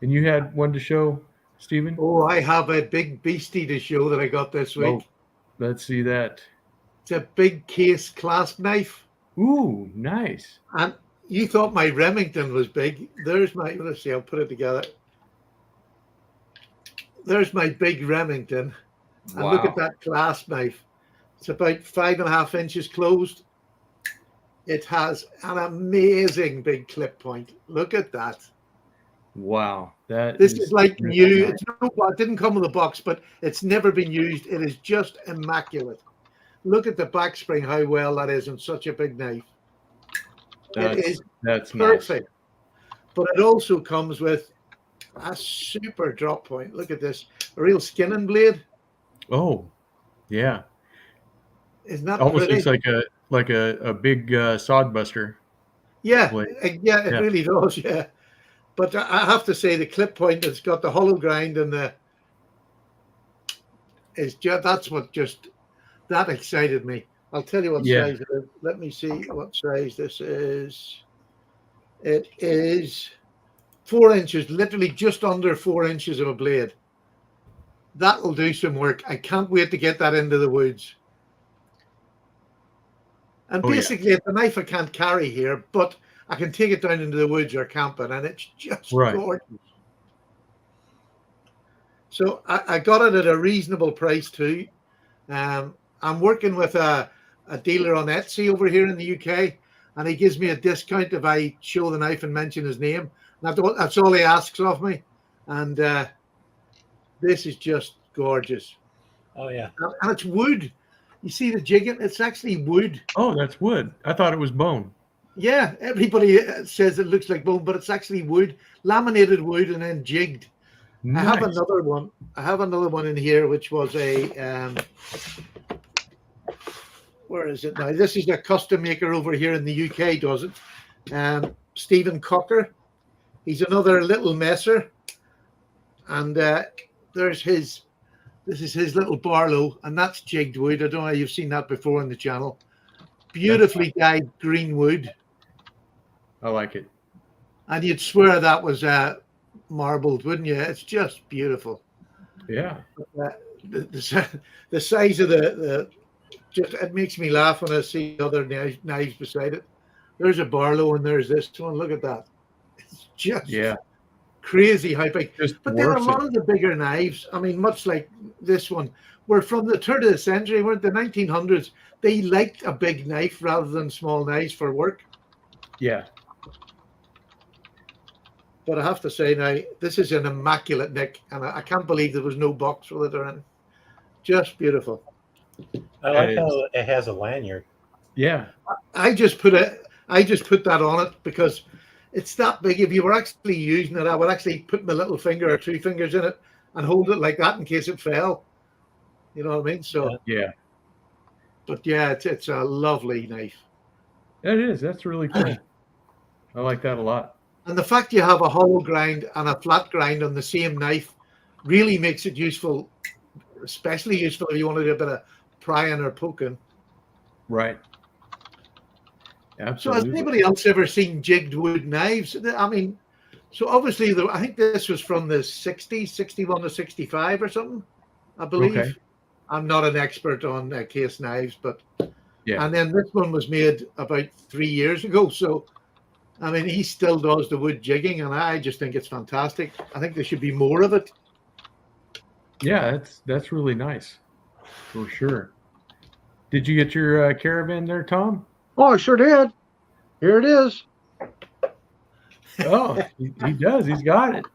And you had one to show, Stephen? Oh, I have a big beastie to show that I got this week. Oh, let's see that. It's a big case clasp knife. Ooh, nice. And you thought my Remington was big. There's my, let's see, I'll put it together. There's my big Remington. And Wow. look at that clasp knife. It's about 5.5 inches closed. It has an amazing big clip point. Look at that. Wow. This is like really new. nice. It's no, it didn't come with a box, but it's never been used. It is just immaculate. Look at the back spring, how well that is on such a big knife. It is That's nice. perfect. But it also comes with a super drop point. Look at this. A real skinning blade. Oh, yeah. Isn't that Almost pretty? looks like a big sod buster. Yeah, blade. yeah, it Yeah. really does, yeah. But I have to say the clip point that's got the hollow grind and the is just that's what just that excited me. I'll tell you what Yeah. size it is. Let me see what size this is. It is 4 inches, literally just under 4 inches of a blade. That'll do some work. I can't wait to get that into the woods. And Oh, yeah. basically, it's a knife I can't carry here, but I can take it down into the woods or camping, and it's just Right. gorgeous. So I got it at a reasonable price too. I'm working with a dealer on Etsy over here in the UK, and he gives me a discount if I show the knife and mention his name. That's all he asks of me. And this is just gorgeous. Oh yeah. And it's wood. You see the jigging? It's actually wood. Oh, that's wood. I thought it was bone. Yeah, everybody says it looks like bone, but it's actually wood, laminated wood, and then jigged. Nice. I have another one. I have another one in here, which was a. Where is it now? This is a custom maker over here in the UK, does it? Stephen Cocker. He's another little messer, and there's his. This is his little Barlow, and that's jigged wood. I don't know if you've seen that before on the channel. Beautifully dyed green wood. I like it. And you'd swear that was marbled, wouldn't you? It's just beautiful. Yeah. The size of the just it makes me laugh when I see other knives beside it. There's a Barlow and there's this one. Look at that. It's just crazy how big. Just But then a dwarfs lot it. of the bigger knives, I mean, much like this one, were from the turn of the century, weren't the 1900s. They liked a big knife rather than small knives for work. Yeah. But I have to say now, this is an immaculate nick, and I can't believe there was no box with it or anything. Just beautiful. I like It how is. it has a lanyard. Yeah. I just put that on it because it's that big. If you were actually using it, I would actually put my little finger or two fingers in it and hold it like that in case it fell. You know what I mean? So, Yeah. but yeah, it's a lovely knife. That is. That's really cool. I like that a lot. And the fact you have a hollow grind and a flat grind on the same knife really makes it useful, especially useful if you want to do a bit of prying or poking. Right. So has Absolutely. anybody else ever seen jigged wood knives? I mean, so obviously, I think this was from the 60s, 61 to 65 or something, I believe. Okay. I'm not an expert on case knives, but Yeah. and then this one was made about 3 years ago. So, I mean, he still does the wood jigging, and I just think it's fantastic. I think there should be more of it. Yeah, that's really nice. For sure. Did you get your caravan there, Tom? Oh, I sure did. Here it is. Oh, he does. He's got it.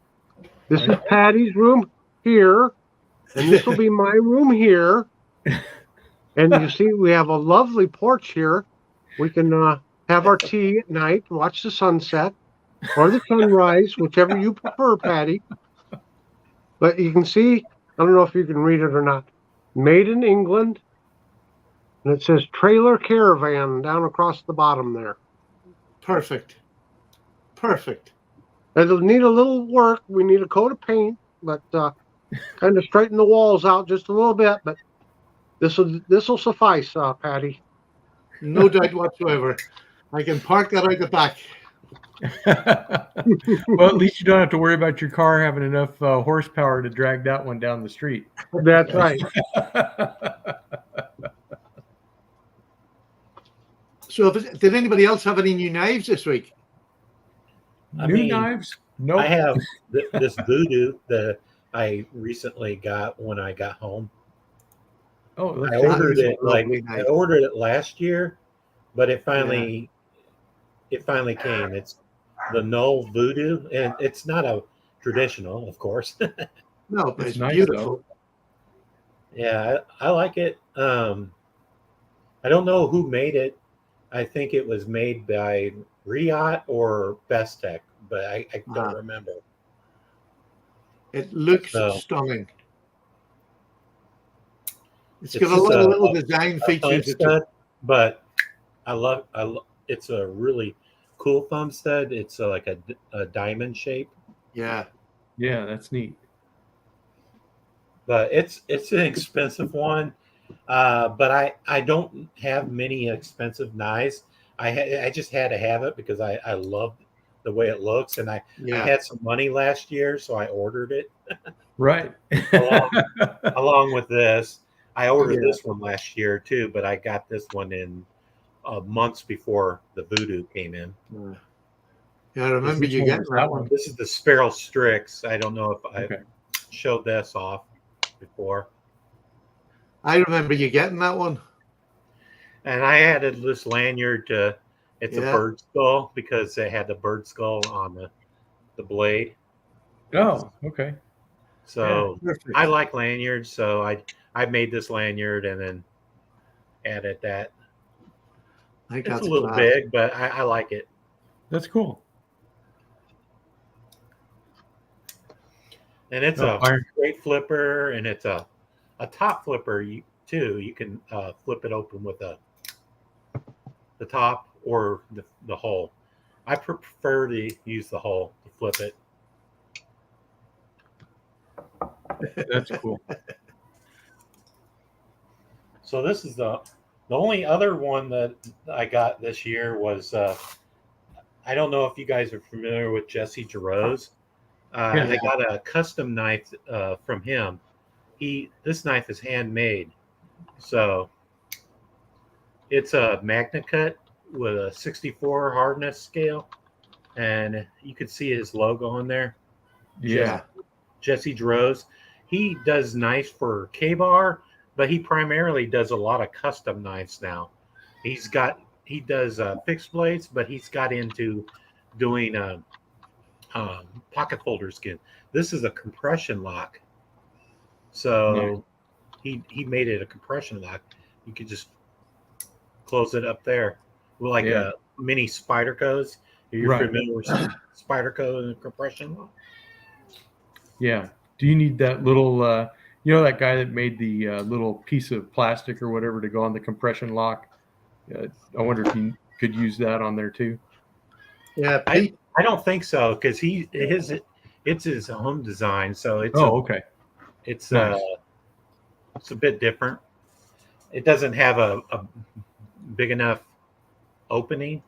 This is Patty's room here, and this will be my room here. And you see, we have a lovely porch here. We can have our tea at night, watch the sunset or the sunrise, whichever you prefer, Patty. But you can see, I don't know if you can read it or not, made in England. And it says trailer caravan down across the bottom there. Perfect. Perfect. It'll need a little work. We need a coat of paint, but kind of straighten the walls out just a little bit. But This will suffice, Patty. No doubt whatsoever. I can park that out the back. Well, at least you don't have to worry about your car having enough horsepower to drag that one down the street. That's right. So, did anybody else have any new knives this week? I New mean, knives? Nope. I have this Voodoo that I recently got when I got home. Oh, I let's ordered is a it like lovely I knife. ordered it last year, but it finally came. It's the Knoll Voodoo, and it's not a traditional, of course. No, but It's it's nice, beautiful. Yeah, I like it. I don't know who made it. I think it was made by Riot or Bestech, but I don't remember. It looks So- stunning. It's It's got a just lot of a- little design A thumb features. stud, but I love. It's a really cool thumb stud. It's like a diamond shape, Yeah. Yeah, that's neat. but it's an expensive one. But I don't have many expensive knives. I just had to have it because I love the way it looks, and I Yeah. had some money last year, so I ordered it Right. along with this. I ordered Yeah. this one last year too, but I got this one in months before the Voodoo came in. Yeah, I remember Which you one getting was that that one. one? This is the Sparrow Strix. I don't know if I Okay. showed this off before. I remember you getting that one. And I added this lanyard to it's a Yeah. bird skull because it had the bird skull on the blade. Oh, okay. So Perfect. I like lanyards, so I made this lanyard and then added that. I think It's that's a little class. big, but I like it. That's cool. And it's Oh, a iron- great flipper, and it's a top flipper too. You can flip it open with the top or the hull. I prefer to use the hull to flip it. That's cool. So this is the only other one that I got this year was I don't know if you guys are familiar with Jesse Giroux. Yeah. I got a custom knife from him. This knife is handmade, so it's a Magna Cut with a 64 hardness scale, and you can see his logo on there. Yeah. Jesse Giroux. He does knives for K-Bar, but he primarily does a lot of custom knives now. He does fixed blades, but he's got into doing pocket holder skin. This is a compression lock, so he made it a compression lock. You could just close it up there, like Yeah. a mini Spyderco's. You're Right. familiar with Spyderco and compression lock? Yeah. Do you need that little, that guy that made the little piece of plastic or whatever to go on the compression lock? I wonder if you could use that on there too. Yeah, Pete. I don't think so because it's his own design, so it's Okay. it's Nice. it's a bit different. It doesn't have a big enough opening.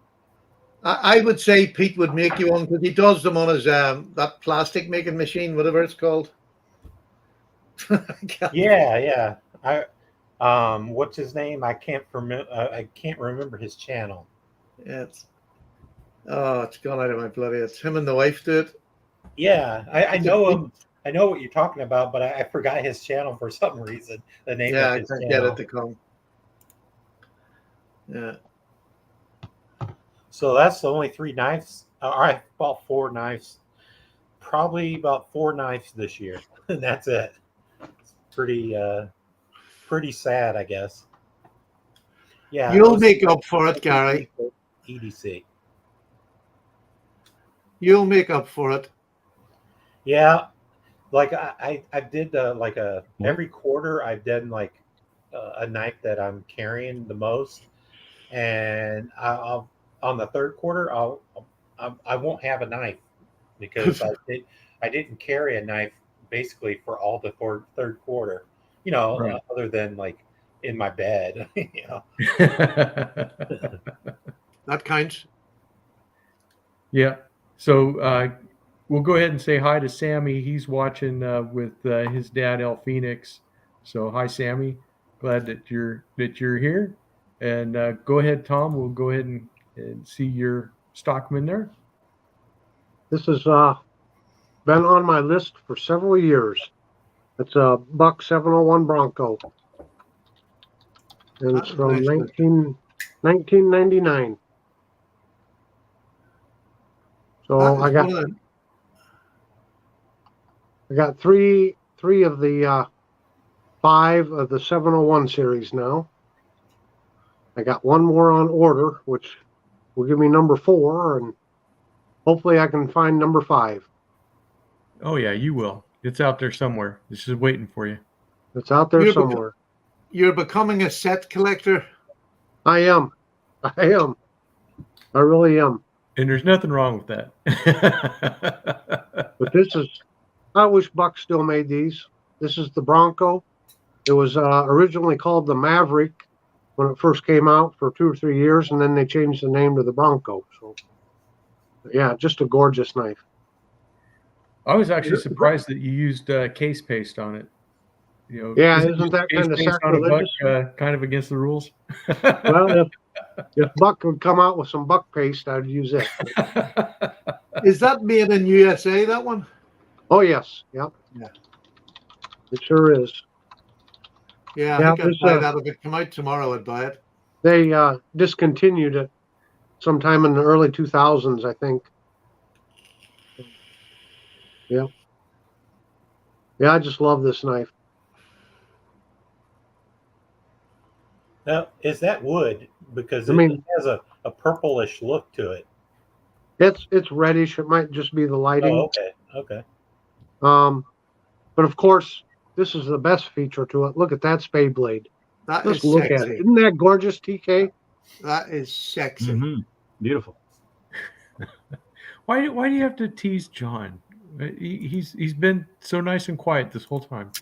I would say Pete would make you one because he does them on his that plastic making machine, whatever it's called. Yeah. What's his name? I can't remember his channel. Yeah, it's gone out of my bloody. It's him and the wife do it. Yeah, I know him. I know what you're talking about, but I forgot his channel for some reason. The name Yeah, of I his can't channel. get it to come. Yeah. So that's the only 3 knives. All right, about 4 knives. Probably about 4 knives this year, and that's it. It's pretty sad, I guess. Yeah, You'll make up for it, Gary. EDC. You'll make up for it. Yeah, like I did every quarter I've done like a knife that I'm carrying the most, and I'll on the third quarter I won't have a knife because I didn't carry a knife basically for all the third quarter. Right. Other than like in my bed. That counts. Yeah. So we'll go ahead and say hi to Sammy. He's watching with his dad, El Phoenix. So hi, Sammy. Glad that you're here. And go ahead, Tom. We'll go ahead and see your Stockman there. This has been on my list for several years. It's a Buck 701 Bronco. And it's That's from nice. 1999. So That is I got one of the- three of the 5 of the 701 series now. I got one more on order, which will give me number 4, and hopefully I can find number 5. Oh yeah, you will. It's out there somewhere. It's just waiting for you. It's out there You're somewhere. You're becoming a set collector. I am. I really am. And there's nothing wrong with that. But this is, I wish Buck still made these. This is the Bronco. It was originally called the Maverick when it first came out for 2 or 3 years, and then they changed the name to the Bronco. So, yeah, just a gorgeous knife. I was actually surprised that you used case paste on it. Yeah, isn't isn't that case kind of paste on a buck sacrilegious? kind of against the rules? Well, if Buck would come out with some buck paste, I'd use it. Is that made in USA, that one? Oh, yes. Yep. Yeah. It sure is. Yeah, Yeah, I think I'd this, buy that. If it come out tomorrow, I'd buy it. They discontinued it sometime in the early 2000s, I think. Yeah. Yeah, I just love this knife. Now, is that wood? Because I mean- it has a purplish look to it. It's reddish. It might just be the lighting. Oh, okay. Okay. But of course, this is the best feature to it. Look at that spade blade. That Just is look at sexy. it. Isn't that gorgeous, TK? That is sexy. Mm-hmm. Beautiful. Why do you have to tease John? He's been so nice and quiet this whole time,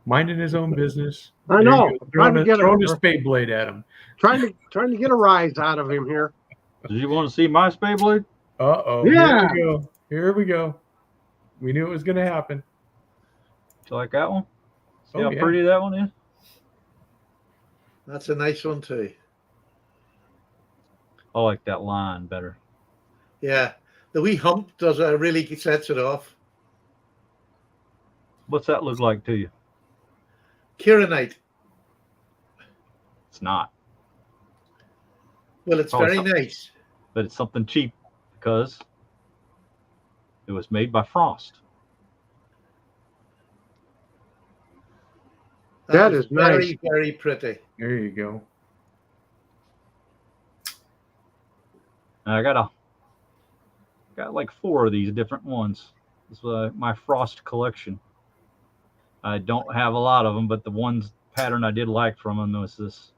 minding his own business. I There you know. go, Throwing a Trying spade blade at him. to get a rise out of him here. Did you want to see my spade blade? Uh-oh. Yeah. Here we go. We knew it was going to happen. Do you like that one? See Oh, how yeah. pretty that one is? That's a nice one too. I like that line better. Yeah, the wee hump really sets it off. What's that look like to you? Kieranite. It's not, Well, it's Oh, very it's- nice. but it's something cheap because it was made by Frost. That is is nice. very, very pretty. There you go. And I got like 4 of these different ones. This is my Frost collection. I don't have a lot of them, but the ones pattern I did like from them was this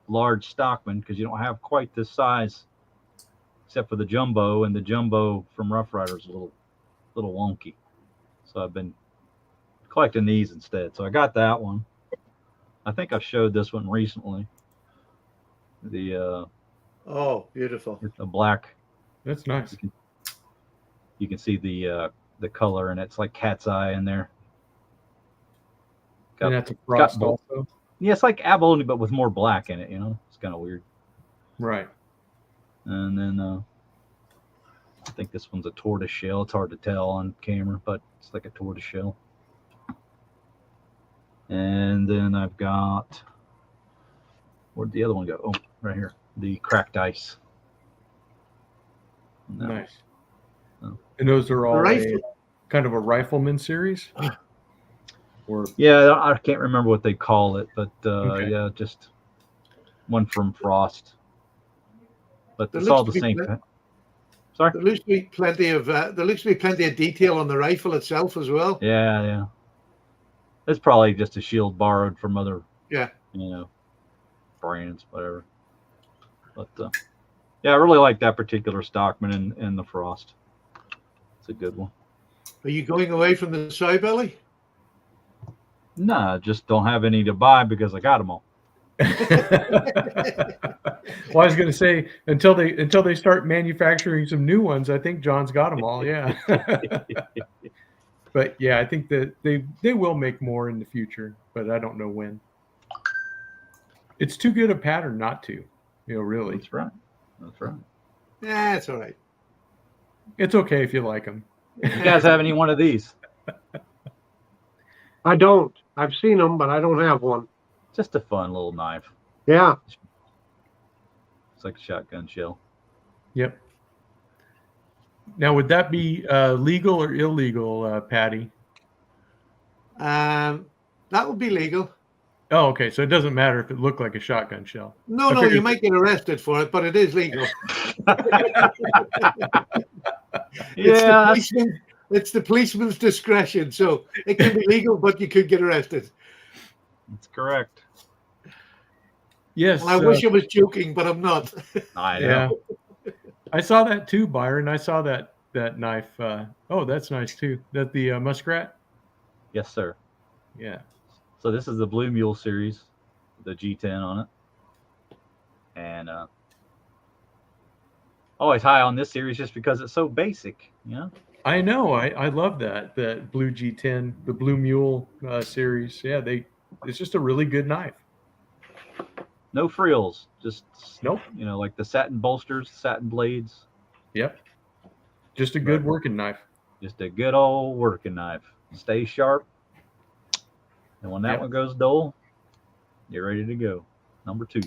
large Stockman, because you don't have quite this size except for the jumbo, and the jumbo from Rough Riders is a little wonky. So I've been collecting these instead. So I got that one. I think I showed this one recently. The Oh, beautiful. black. That's nice. You can see the color, and it's like cat's eye in there. And that's a frost both. also. Yeah, it's like abalone, but with more black in it. It's kind of weird. Right. And then I think this one's a tortoise shell. It's hard to tell on camera, but it's like a tortoise shell. And then I've got, where'd the other one go? Oh, right here. The cracked ice. No. Nice. Oh. And those are all rifle- kind of a rifleman series? Or Yeah, I can't remember what they call it, but Okay. yeah, just one from Frost. But There it's all looks the to be same. plen- Sorry? There looks to be plenty of detail on the rifle itself as well. Yeah. It's probably just a shield borrowed from other, Yeah. brands, whatever. But yeah, I really like that particular Stockman and the Frost. It's a good one. Are you going away from the sow belly? No, I just don't have any to buy because I got them all. Well, I was going to say until they start manufacturing some new ones, I think John's got them all. Yeah. But yeah, I think that they will make more in the future, but I don't know when. It's too good a pattern not to, really. That's right. That's right. Yeah, it's all right. It's okay if you like them. You guys have any one of these? I don't. I've seen them, but I don't have one. Just a fun little knife. Yeah. It's like a shotgun shell. Yep. Now, would that be legal or illegal, Patty? That would be legal. Oh, okay. So it doesn't matter if it looked like a shotgun shell. No, I no, figured- you might get arrested for it, but it is legal. Yeah, It's the policeman's discretion, so it can be legal, but you could get arrested. that's correct. Yes. I wish I was joking, but I'm not. I Yeah. know. I saw that too, Byron. I saw that knife. Oh, that's nice too. That the muskrat. Yes, sir. Yeah. So this is the Blue Mule series, the G10 on it, and always high on this series just because it's so basic. I know. I love that Blue G10, the Blue Mule series. Yeah, it's just a really good knife. No frills, just Nope. like the satin bolsters, satin blades, Yep. Just a good working knife. just a good old working knife. Stay sharp, and when that Yep. one goes dull, you're ready to go. Number 2.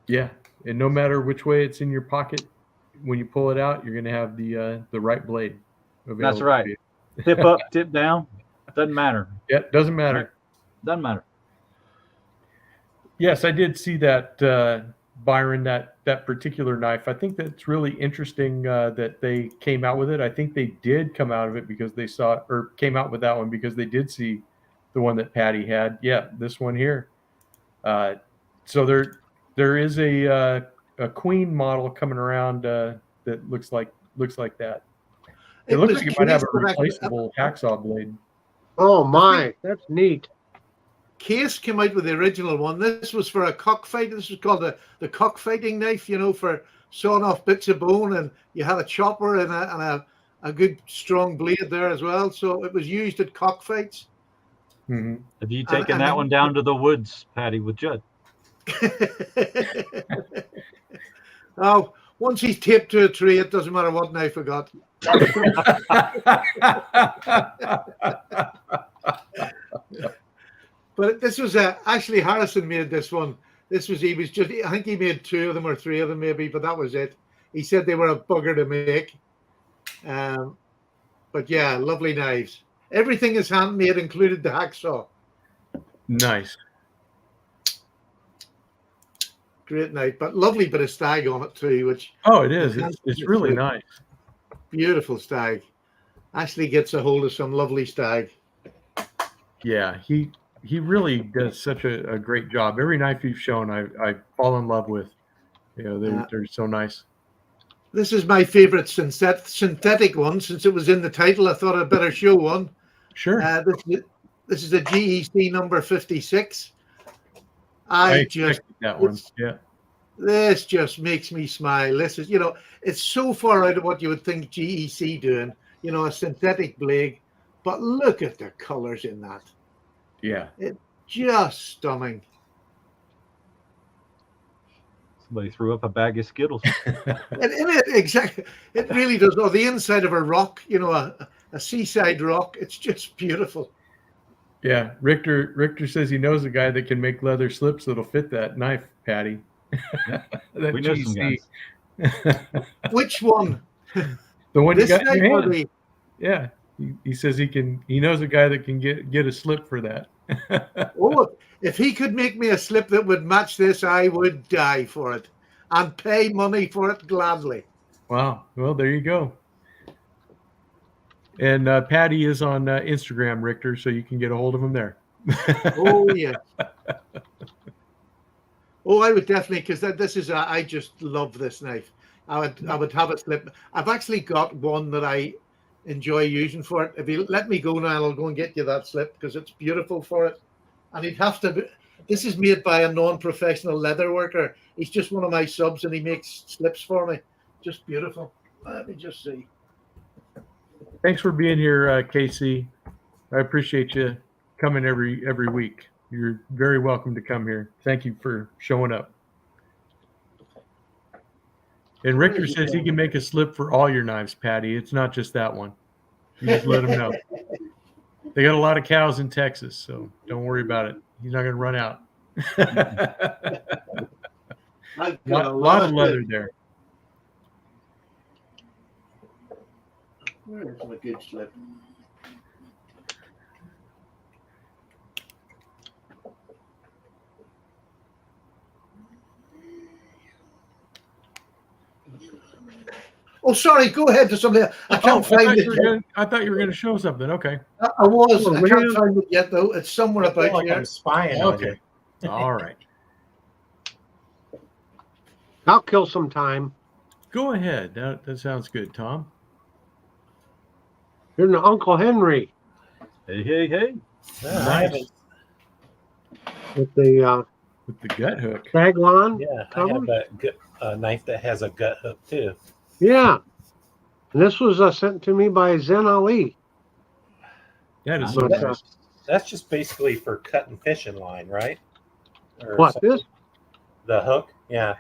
Yeah, and no matter which way it's in your pocket, when you pull it out, you're going to have the right blade available. That's right. to you. Tip up, tip down, doesn't matter. Yeah, doesn't matter. Doesn't matter. Yes, I did see that, Byron, that particular knife. I think that's really interesting that they came out with it. I think they did come out of it because they saw or came out with that one because they did see the one that Patty had. Yeah, this one here. So there is a Queen model coming around that looks like that. It looks like it might have a replaceable hacksaw blade. Oh my, that's neat. Case came out with the original one. This was for a cockfight. This was called the cockfighting knife, for sawing off bits of bone, and you had a chopper and a good strong blade there as well. So it was used at cockfights. Mm-hmm. Have you taken and that then- one down to the woods, Patty, with Judd? Oh, once he's taped to a tree, it doesn't matter what knife I got. But this was Ashley Harrison made this one. I think he made 2 of them or 3 of them maybe, but that was it. He said they were a bugger to make. But yeah, lovely knives. Everything is handmade, included the hacksaw. Nice. Great knife, but lovely bit of stag on it too, which Oh, it is. It's really nice. beautiful stag. Ashley gets a hold of some lovely stag. Yeah, he really does such a great job. Every knife you've shown, I fall in love with. They're so nice. This is my favorite synthetic one. Since it was in the title, I thought I'd better show one. Sure. This is a GEC number 56. I I just expected that one. Yeah. This just makes me smile. This is, it's so far out of what you would think GEC doing, a synthetic blade. But look at the colors in that. Yeah. Just stunning. Somebody threw up a bag of Skittles. Exactly. It really does. Oh, the inside of a rock, a seaside rock. It's just beautiful. Yeah. Richter says he knows a guy that can make leather slips that'll fit that knife, Patty. That We know some GC. guys. Which one? The one you This got in knife your or hand. the Yeah. He says he knows a guy that can get a slip for that. Oh, if he could make me a slip that would match this, I would die for it and pay money for it gladly. Wow. Well, there you go. And Patty is on Instagram, Richter, so you can get a hold of him there. Oh, yeah. Oh, I would definitely, because I just love this knife. I would have it slip. I've actually got one that I enjoy using for it. If you let me go now, I'll go and get you that slip because it's beautiful for it. And This is made by a non-professional leather worker. He's just one of my subs, and he makes slips for me. Just beautiful. Let me just see. Thanks for being here, Casey. I appreciate you coming every week. You're very welcome to come here. Thank you for showing up. And Richter says he can make a slip for all your knives, Patty. It's not just that one. You just let him know. They got a lot of cows in Texas, so don't worry about it. He's not going to run out. I've got A lot of leather there. Where's my good slip? Oh, sorry. Go ahead to something. I can't find it. I thought you were going to show something. Okay. I was. I can't find it yet, though. It's somewhere I feel about like here. I'm spying on Okay. you. All right. I'll kill some time. Go ahead. That sounds good, Tom. Here's the Uncle Henry Hey, hey, hey. Yeah, I Nice. haven't- with the With the gut hook. Saglon. yeah, I Cover? have a knife that has a gut hook too. Yeah. And this was sent to me by Zen Ali. That is so But, nice. That's just basically for cutting fishing line, right? Or What, something. this? The hook? Yeah.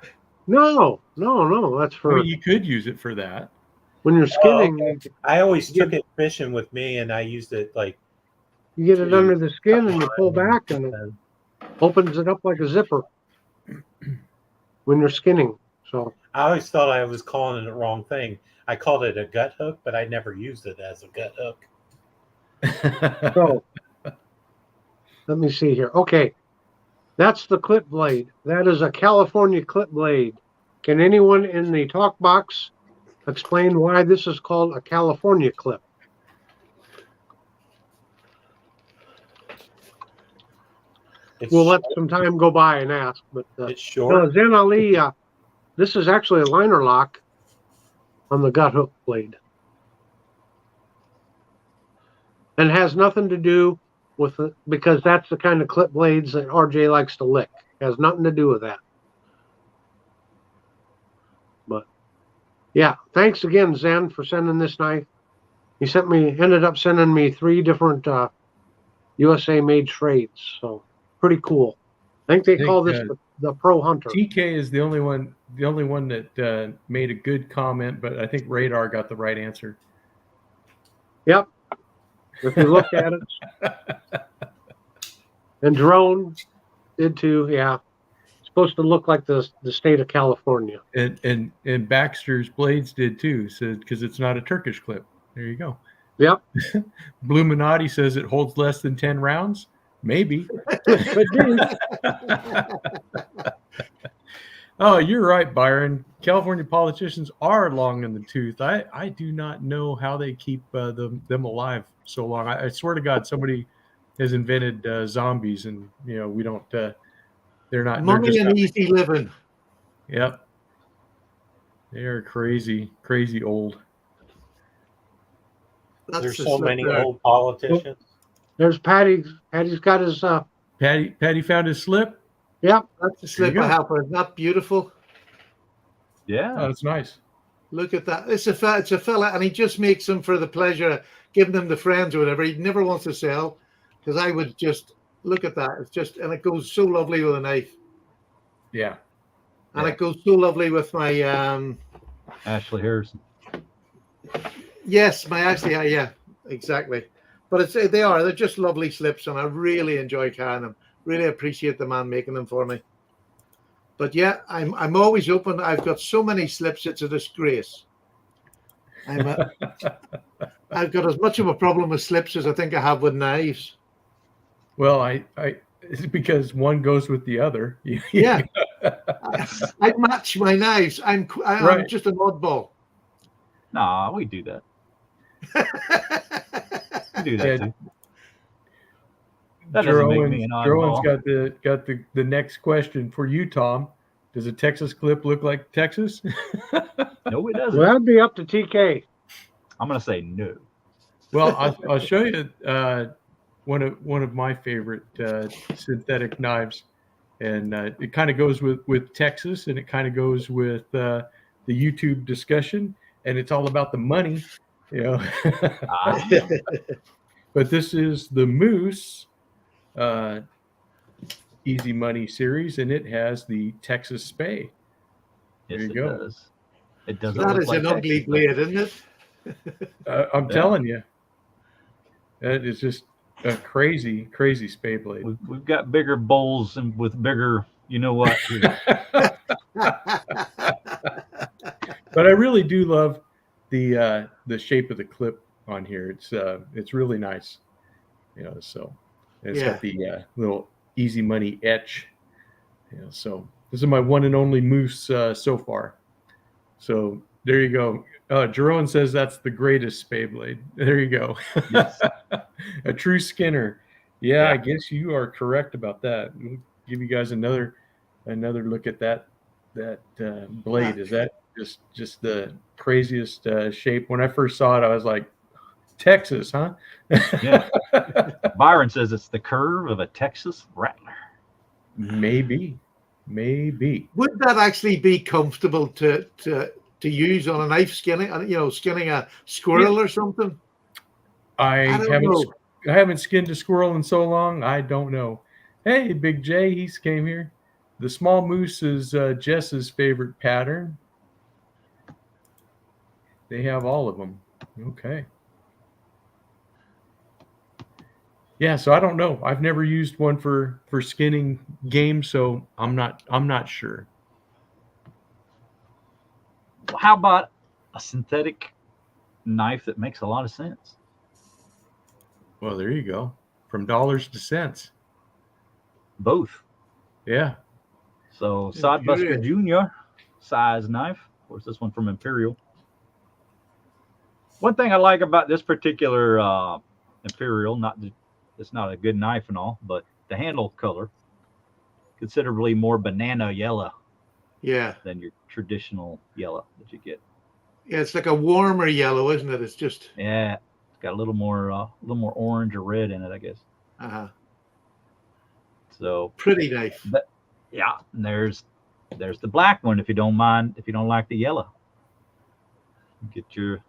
No. That's I for mean, you could use it for that. when you're skinning. Oh, okay. I always took it fishing with me, and I used it like You get it under the skin and you pull back and it and- opens it up like a zipper when you're skinning. So I always thought I was calling it the wrong thing. I called it a gut hook, but I never used it as a gut hook. So let me see here. Okay. That's the clip blade. That is a California clip blade. Can anyone in the talk box explain why this is called a California clip? It's We'll let short. some time go by and ask. But It's short. no, Zen Ali, this is actually a liner lock on the gut hook blade. And has nothing to do with it because that's the kind of clip blades that RJ likes to lick. Has nothing to do with that. But yeah, thanks again, Zen, for sending this knife. He ended up sending me 3 different USA made trades. So pretty cool. I think they think, call this the Pro Hunter. TK is the only one that made a good comment, but I think Radar got the right answer. Yep. If you look at it. And Drone did too, yeah. It's supposed to look like the state of California. And Baxter's blades did too, so because it's not a Turkish clip. There you go. Yep. Bluminati says it holds less than 10 rounds. Maybe. But dude, Oh, you're right, Byron. California politicians are long in the tooth. I do not know how they keep them alive so long. I swear to God, somebody has invented zombies, and we don't. They're not. They're Money just and not, easy living. Yep. They are crazy old. That's There's the so slip many there. old politicians. there's Patty. Patty's got his Patty found his slip. yep. That's the slip you I go. have. Isn't that beautiful? Yeah. Oh, it's nice. Look at that. It's a fella, and he just makes them for the pleasure of giving them to friends or whatever. He never wants to sell, because I would just look at that. It's just, and it goes so lovely with a knife, Yeah. and it goes so lovely with my Ashley Harrison. yes, my actually yeah, exactly. But they're just lovely slips, and I really enjoy carrying them. Really appreciate the man making them for me. But yeah, I'm always open. I've got so many slips; it's a disgrace. I've got as much of a problem with slips as I think I have with knives. Well, it's because one goes with the other. Yeah, I match my knives. I'm Right. just an oddball. Nah, we do that. We do that Yeah. too. That doesn't make me an Jeroen's oddball. got the next question for you, Tom. Does a Texas clip look like Texas? No, it doesn't. Well, that'd be up to TK. I'm gonna say no. Well, I'll show you. one of my favorite synthetic knives, and it kind of goes with Texas, and it kind of goes with the YouTube discussion, and it's all about the money, you know. Ah, But this is the Moose Easy Money series, and it has the Texas Spay. yes, There you it go. does. It doesn't That look is like an ugly Texas, but- blade, isn't it? I'm Yeah. telling you, that is just a crazy Spay blade. We've got bigger bowls and with bigger, you know what? here. But I really do love the shape of the clip on here. It's really nice, you know. So and it's got the little Easy Money etch, you know. So this is my one and only Moose so far. So there you go. Jerome says that's the greatest Spay blade. There you go. Yes. A true Skinner. Yeah, Yeah. I guess you are correct about that. We'll give you guys another look at that blade. Is that just the craziest shape? When I first saw it, I was like, Texas, huh? Yeah. Byron says it's the curve of a Texas Rattler. Maybe. Would that actually be comfortable to use on a knife skinning? Skinning a squirrel or something. I don't know. haven't skinned a squirrel in so long. I don't know. Hey, Big J, he's came here. The small moose is Jess's favorite pattern. They have all of them. Okay. Yeah, so I don't know. I've never used one for skinning game, so I'm not sure. Well, how about a synthetic knife that makes a lot of sense? Well, there you go. From dollars to cents. Both. Yeah. So Yeah, Sodbuster Junior size knife. Of course, this one from Imperial. One thing I like about this particular Imperial, it's not a good knife and all, but the handle color, considerably more banana yellow Yeah. than your traditional yellow that you get. Yeah, it's like a warmer yellow, isn't it? It's just Yeah, it's got a little more orange or red in it, I guess. So pretty knife. yeah, and there's the black one if you don't mind, if you don't like the yellow. Get your,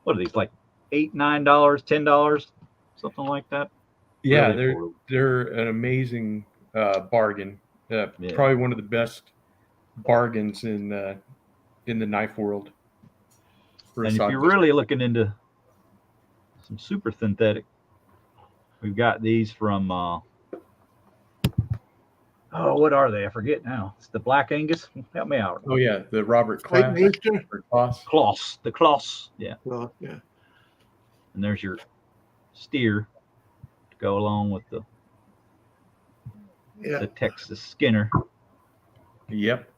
what are these, like $8, $9, $10, something like that? Yeah, Really affordable. they're an amazing bargain. Yeah. Probably one of the best bargains in the knife world. For a And if you're Sodbuster. really looking into some super synthetic, we've got these from what are they? I forget now. It's the Black Angus. Help me out. Oh yeah, the Robert White Class Rooster. or Class. Kloss, the Kloss. Yeah. Well, yeah. And there's your steer to go along with the Yeah. Texas Skinner. Yep.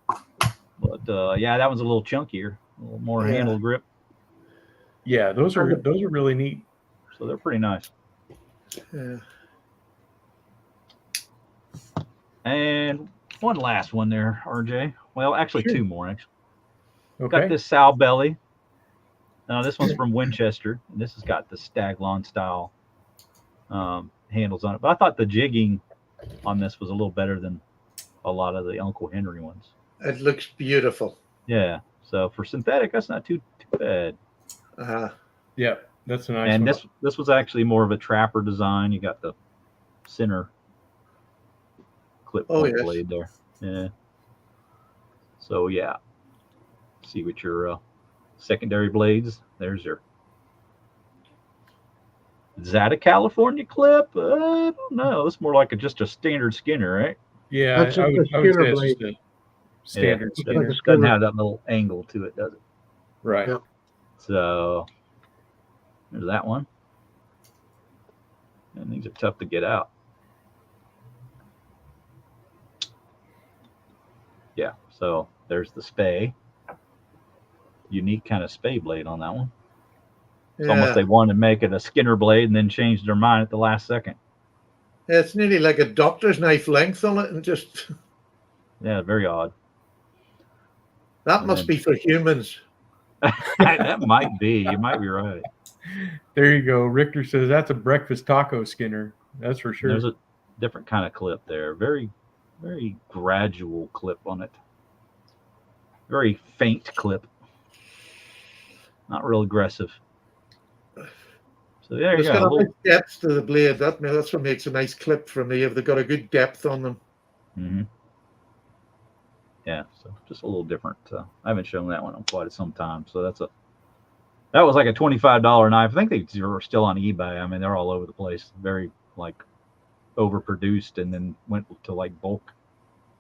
But yeah, that one's a little chunkier, a little more Yeah. handle grip. Yeah, those are really neat. So they're pretty nice. Yeah. And one last one there, RJ. Well, actually Sure. two more. Actually, Okay. got this Sow Belly. Now this one's from Winchester, and this has got the Staglon style handles on it. But I thought the jigging on this was a little better than a lot of the Uncle Henry ones. It looks beautiful. Yeah. So for synthetic, that's not too bad. Yeah, that's a nice And one. this was actually more of a trapper design. You got the center clip Oh, point yes. blade there. Yeah. So yeah. See what your secondary blades. There's your. Is that a California clip? I don't know. It's more like just a standard Skinner, right? Yeah, That's I just would a say Skinner it's blade. just a standard Yeah. Skinner. Like a Doesn't Skinner. have that little angle to it, does it? Right. Yep. So there's that one. And these are tough to get out. Yeah, so there's the Spay. Unique kind of Spay blade on that one. It's almost they wanted to make it a Skinner blade and then changed their mind at the last second. Yeah, it's nearly like a doctor's knife length on it, and just Yeah, very odd. that must be for humans. That might be. You might be right. There you go. Richter says that's a breakfast taco skinner. That's for sure. There's a different kind of clip there. Very, very gradual clip on it. Very faint clip. Not real aggressive. So there you It's go. got A a little- nice depth to the blade. That's what makes a nice clip for me. If they've got a good depth on them. Mhm. Yeah, so just a little different. I haven't shown that one in quite some time. So that was like a $25 knife. I think they are still on eBay. I mean, they're all over the place. Very like overproduced, and then went to like bulk.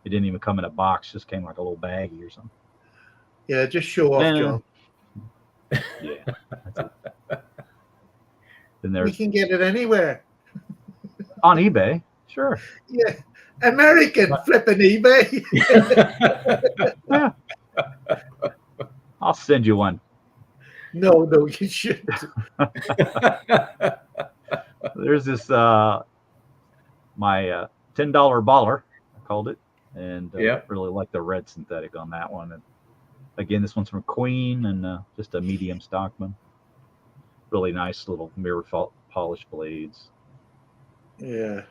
It didn't even come in a box; just came like a little baggie or something. Yeah, just show off, Man. John. Yeah. That's it. Then We there's can get it anywhere. on eBay. Sure. Yeah, American flipping eBay. Yeah. I'll send you one. No, you shouldn't. There's this my $10 baller, I called it, and Yeah. really like the red synthetic on that one. And again, this one's from Queen, and just a medium stockman. Really nice little mirror polished blades. Yeah.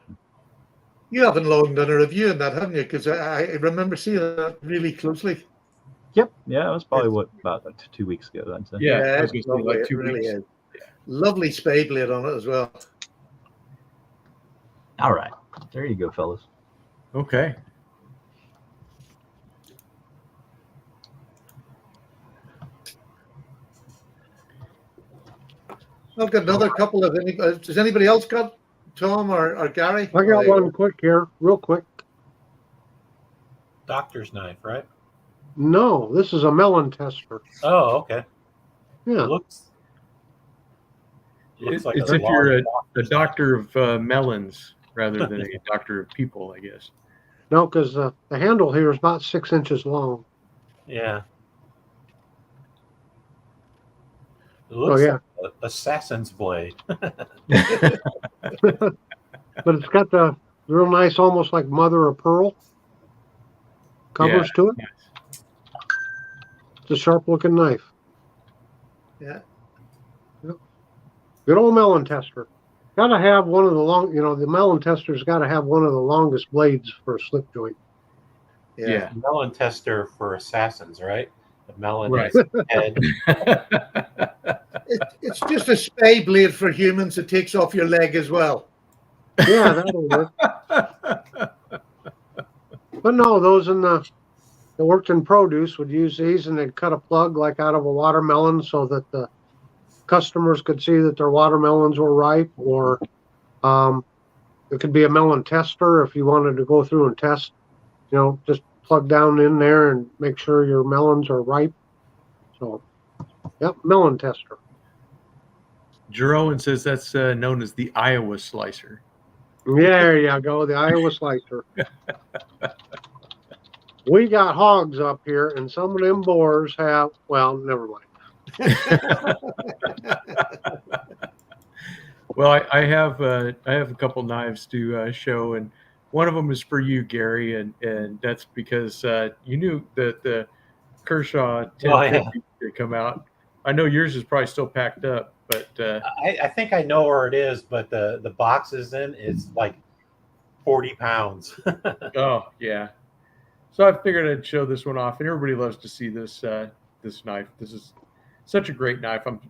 You haven't long done a review on that, haven't you? Because I remember seeing that really closely. Yep. Yeah, it was probably about 2 weeks ago. I'd say. Yeah, I was it's gonna say, lovely. like It 2 really weeks. is. Lovely spade blade on it as well. All right. There you go, fellas. Okay. I've got another couple of. Has anybody else got Tom or Gary? I got one quick here, real quick. Doctor's knife, right? No, this is a melon tester. Oh, okay. Yeah. Looks It's like if a you're large a doctor of melons rather than a doctor of people, I guess. No, because the handle here is about 6 inches long. Yeah. It looks yeah. like an assassin's blade. But it's got the real nice, almost like mother of pearl covers to it. Yes. It's a sharp looking knife. Yeah. Good old melon tester. Got to have one of the the melon tester's got to have one of the longest blades for a slip joint. Yeah. Melon tester for assassins, right? The melon Right. is head. It's just a spade blade for humans. It takes off your leg as well. Yeah, that'll work. But no, those that worked in produce would use these, and they'd cut a plug like out of a watermelon so that the customers could see that their watermelons were ripe. Or it could be a melon tester if you wanted to go through and test. Just plug down in there and make sure your melons are ripe. So, yep, melon tester. Jeroen says that's known as the Iowa slicer. There you go, the Iowa slicer. We got hogs up here, and some of them boars have, well, never mind. Well, I have a couple knives to show, and one of them is for you, Gary, and that's because you knew that the Kershaw 1050 would come out. I know yours is probably still packed up, but I think I know where it is, but the box is in. It's like 40 pounds. oh yeah. So I figured I'd show this one off, and everybody loves to see this this knife. This is such a great knife. I'm,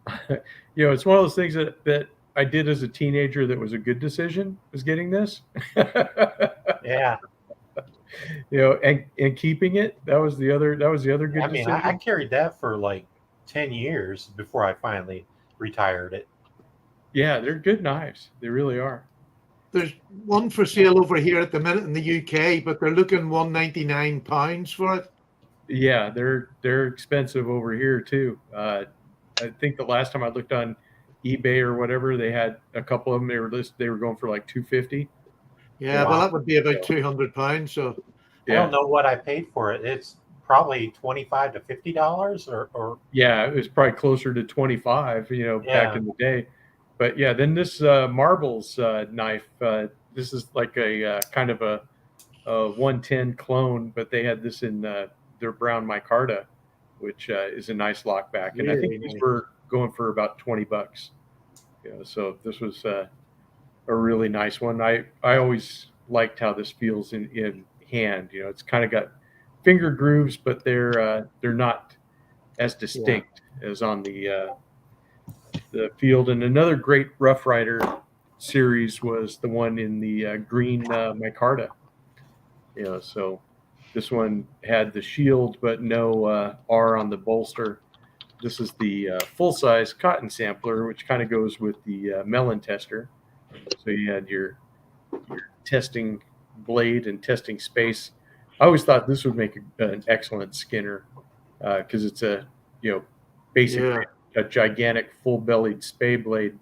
it's one of those things that I did as a teenager that was a good decision, was getting this. Yeah. And keeping it. That was the other good I mean, decision. I carried that for like 10 years before I finally retired it. Yeah, they're good knives. They really are. There's one for sale over here at the minute in the UK, but they're looking £199 for it. Yeah, they're expensive over here too. I think the last time I looked on eBay or whatever, they had a couple of them. They were going for like $250. Yeah, Wow. well, that would be about £200. So I don't know what I paid for it. It's probably $25 to $50 or Yeah, it was probably closer to 25, back in the day. But yeah, then this Marbles knife, this is like a kind of a 110 clone, but they had this in their brown micarta, which is a nice lockback. And I Really think these nice. were going for about $20. So this was a really nice one. I always liked how this feels in hand. It's kind of got finger grooves, but they're not as distinct as on the field. And another great Rough Rider series was the one in the green micarta. So this one had the shield but no R on the bolster. This is the full-size cotton sampler, which kind of goes with the melon tester. So you had your testing blade and testing space. I always thought this would make an excellent skinner because it's a basically a gigantic full-bellied spay blade.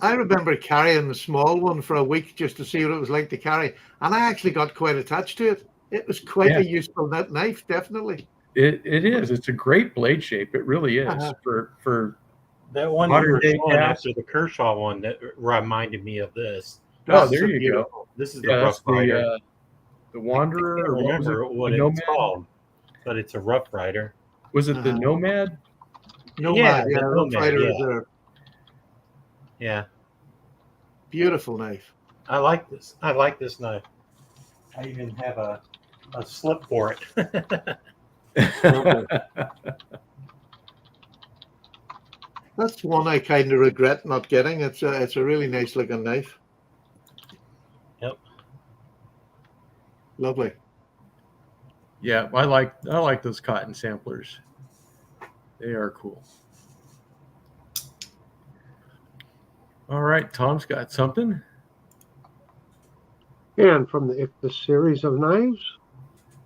I remember carrying the small one for a week just to see what it was like to carry, and I actually got quite attached to it. It was quite a useful knife, definitely. It is. It's a great blade shape. It really is for That one you modern were day showing cast. after the Kershaw one that reminded me of this. Oh, there you go. This is the Yeah, Rough that's Rider. the Wanderer. I can't Or what was remember it? what The it's Nomad? called, but it's a Rough Rider. Was it the Nomad? Nomad, the Rough Nomad, Rider yeah. is a Yeah, beautiful knife. I like this. I like this knife. I even have a slip for it. That's one I kind of regret not getting. It's a really nice looking knife. Yep. Lovely. Yeah, I like those cotton samplers. They are cool. All right, Tom's got something. And from the Ichthys series of knives,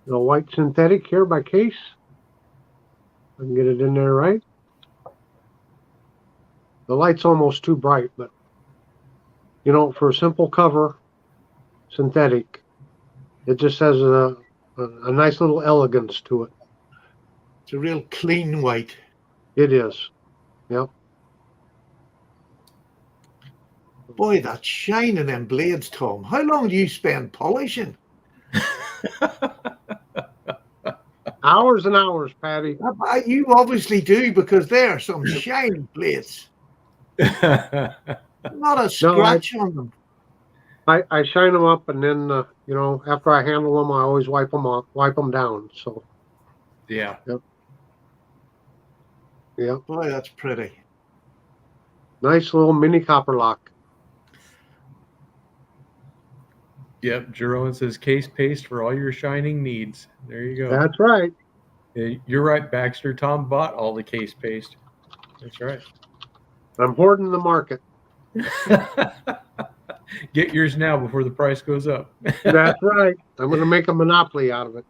the white synthetic here by Case. I can get it in there right. The light's almost too bright, but for a simple cover, synthetic, it just has a nice little elegance to it. It's a real clean white. It is. Yep. Boy, that shine in them blades, Tom. How long do you spend polishing? Hours and hours, Patty. You obviously do, because they are some shiny blades. Not a scratch on them. I shine them up, and then after I handle them, I always wipe them down. So Yeah. yeah, Boy, that's pretty. nice little mini copper lock. Yep. Jerome says case paste for all your shining needs. There you go. That's right. You're right, Baxter. Tom bought all the case paste. That's right. I'm hoarding the market. Get yours now before the price goes up. That's right. I'm going to make a monopoly out of it.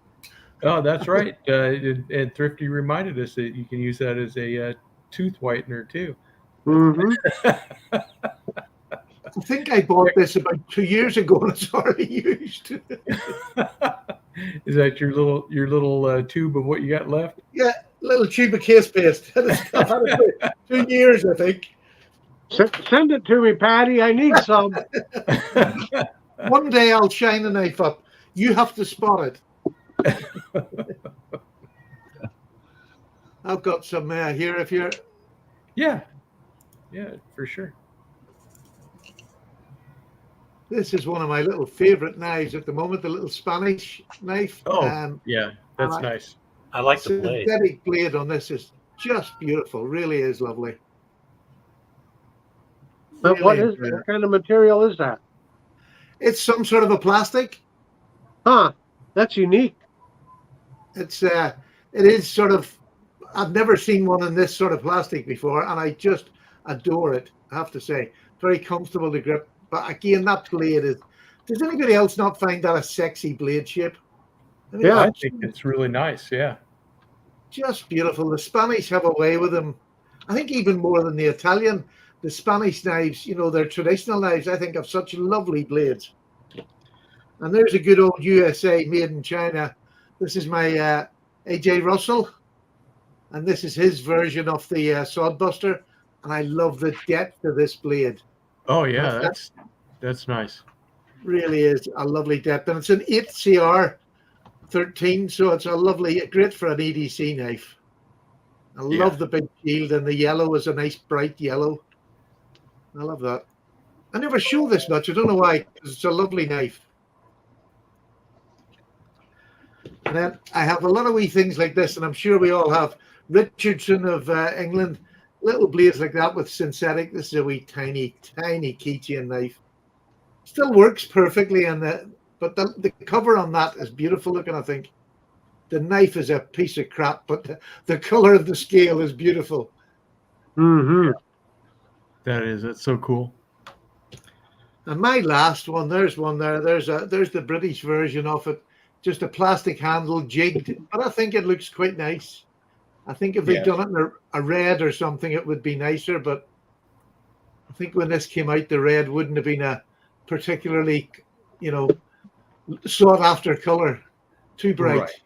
Oh, that's right. And Thrifty reminded us that you can use that as a tooth whitener too. Mm-hmm. I think I bought this about 2 years ago and it's already used. Is that your little tube of what you got left? Yeah, little tube of case paste. I've had it for 2 years, I think. Send it to me, Patty. I need some. One day I'll shine a knife up. You have to spot it. I've got some here if you're... Yeah, for sure. This is one of my little favorite knives at the moment, the little Spanish knife. Oh, yeah, that's I- nice. I like the blade. synthetic blade on this is just beautiful. Really is lovely. But Really what kind of material is that? It's some sort of a plastic. Huh? That's unique. It is sort of, I've never seen one in this sort of plastic before, and I just adore it, I have to say. Very comfortable to grip. But again, that blade is, does anybody else not find that a sexy blade shape? I mean, Yeah. I think it's really nice. Yeah. just beautiful. The Spanish have a way with them. I think even more than the Italian. The Spanish knives, their traditional knives, I think have such lovely blades. And there's a good old USA made in China. This is my AJ Russell. And this is his version of the Sodbuster. And I love the depth of this blade. Oh yeah, that's nice. Really is a lovely depth. And it's an 8CR. 13, so it's a lovely, great for an EDC knife. I Yeah. love the big shield, and the yellow is a nice bright yellow. I love that. I never show this much. I don't know why, 'cause it's a lovely knife. And then I have a lot of wee things like this, and I'm sure we all have. Richardson of England, little blades like that with synthetic. This is a wee tiny, tiny keychain knife. Still works perfectly, but the cover on that is beautiful looking, I think. The knife is a piece of crap, but the color of the scale is beautiful. Mm-hmm. That's so cool. And my last one, there's one there. There's the British version of it, just a plastic handle jigged, but I think it looks quite nice. I think if they'd done it in a red or something, it would be nicer. But I think when this came out, the red wouldn't have been a particularly, sought after color. Too bright. Right.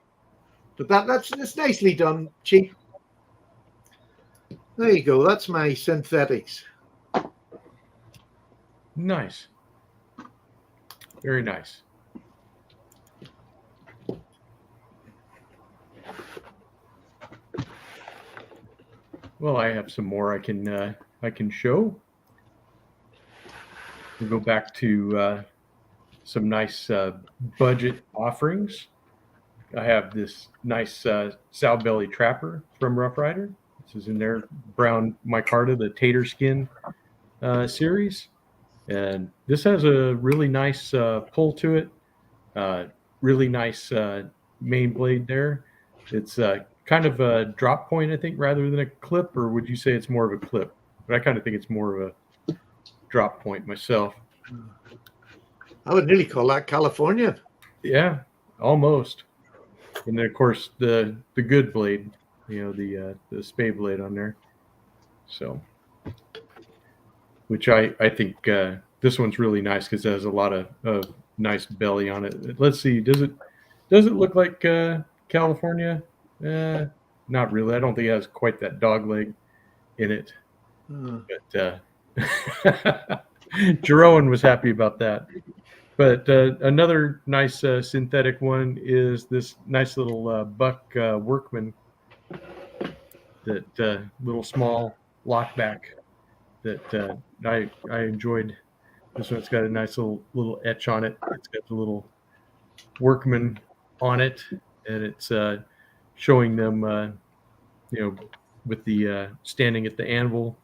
But that's nicely done, cheap. There you go. That's my synthetics. Nice. Very nice. Well, I have some more I can show. We'll go back to some nice budget offerings. I have this nice sow belly trapper from Rough Rider. This is in their brown micarta, the tater skin series. And this has a really nice pull to it. Really nice main blade there. It's kind of a drop point, I think, rather than a clip, or would you say it's more of a clip? But I kind of think it's more of a drop point myself. I would nearly call that Californian. Yeah, almost. And then, of course, the good blade, the spade blade on there. So, which I think this one's really nice because it has a lot of nice belly on it. Let's see, does it look like California? Not really. I don't think it has quite that dog leg in it. But Jeroen was happy about that. But another nice synthetic one is this nice little buck Workman, that little small lockback that I enjoyed. This one's got a nice little etch on it. It's got the little Workman on it, and it's showing them, with the standing at the anvil,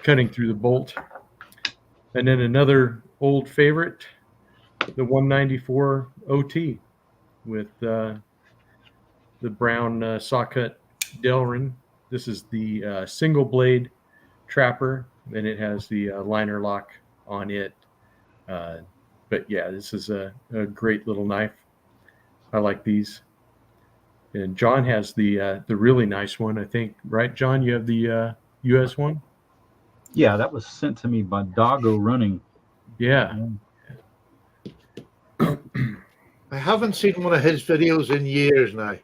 cutting through the bolt. And then another old favorite, the 194 OT with the brown saw cut Delrin. This is the single blade trapper, and it has the liner lock on it. But yeah, this is a great little knife. I like these. And John has the really nice one, I think, right? John, you have the US one? Yeah, that was sent to me by Doggo Running. Yeah. I haven't seen one of his videos in years now.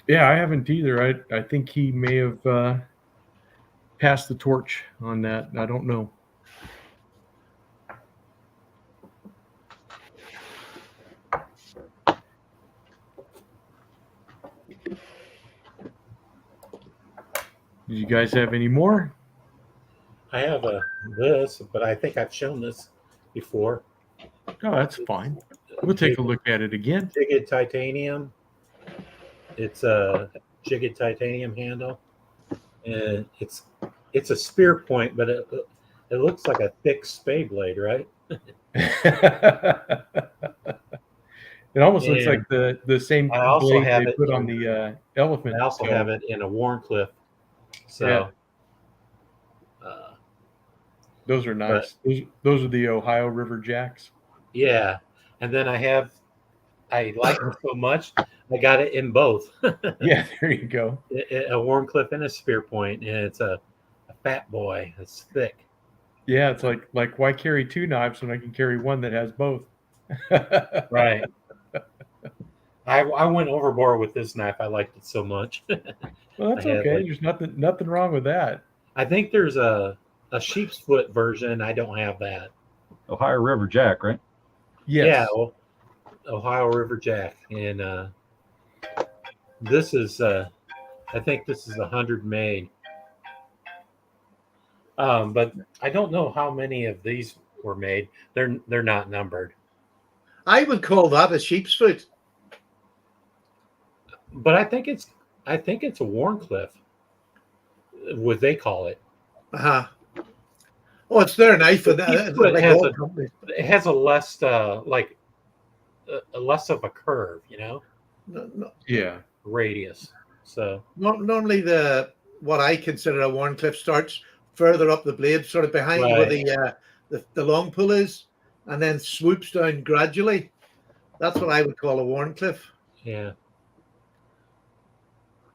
Yeah, I haven't either. I think he may have passed the torch on that. I don't know. Do you guys have any more? I have this, but I think I've shown this before. Oh, that's fine. We'll take a look at it again. Jigged titanium. It's a jigged titanium handle, and it's a spear point, but it looks like a thick spade blade, right? It almost looks like the same I also blade have they it put on the elephant. I also have it in a Warncliffe. So, Yeah. Those are nice. Those are the Ohio River Jacks. yeah. And then I like it so much, I got it in both. Yeah, there you go. A Warncliffe and a spear point, and it's a fat boy. It's thick. Yeah, it's like why carry two knives when I can carry one that has both? Right. I went overboard with this knife. I liked it so much. Well, that's I had, okay. There's nothing wrong with that. I think there's a sheep's foot version. I don't have that. Ohio River Jack, right? Yes. Yeah. Well, Ohio River Jack, and this is I think this is 100 made. But I don't know how many of these were made. They're not numbered. I would call that a sheep's foot. But I think it's a Warncliffe. Would they call it? Uh-huh. Oh, it's their knife. And, Sheep's foot it has a less like a less of a curve, Yeah. radius. So normally what I consider a Warncliffe starts further up the blade, sort of behind where the long pull is, and then swoops down gradually. That's what I would call a Warncliffe. yeah.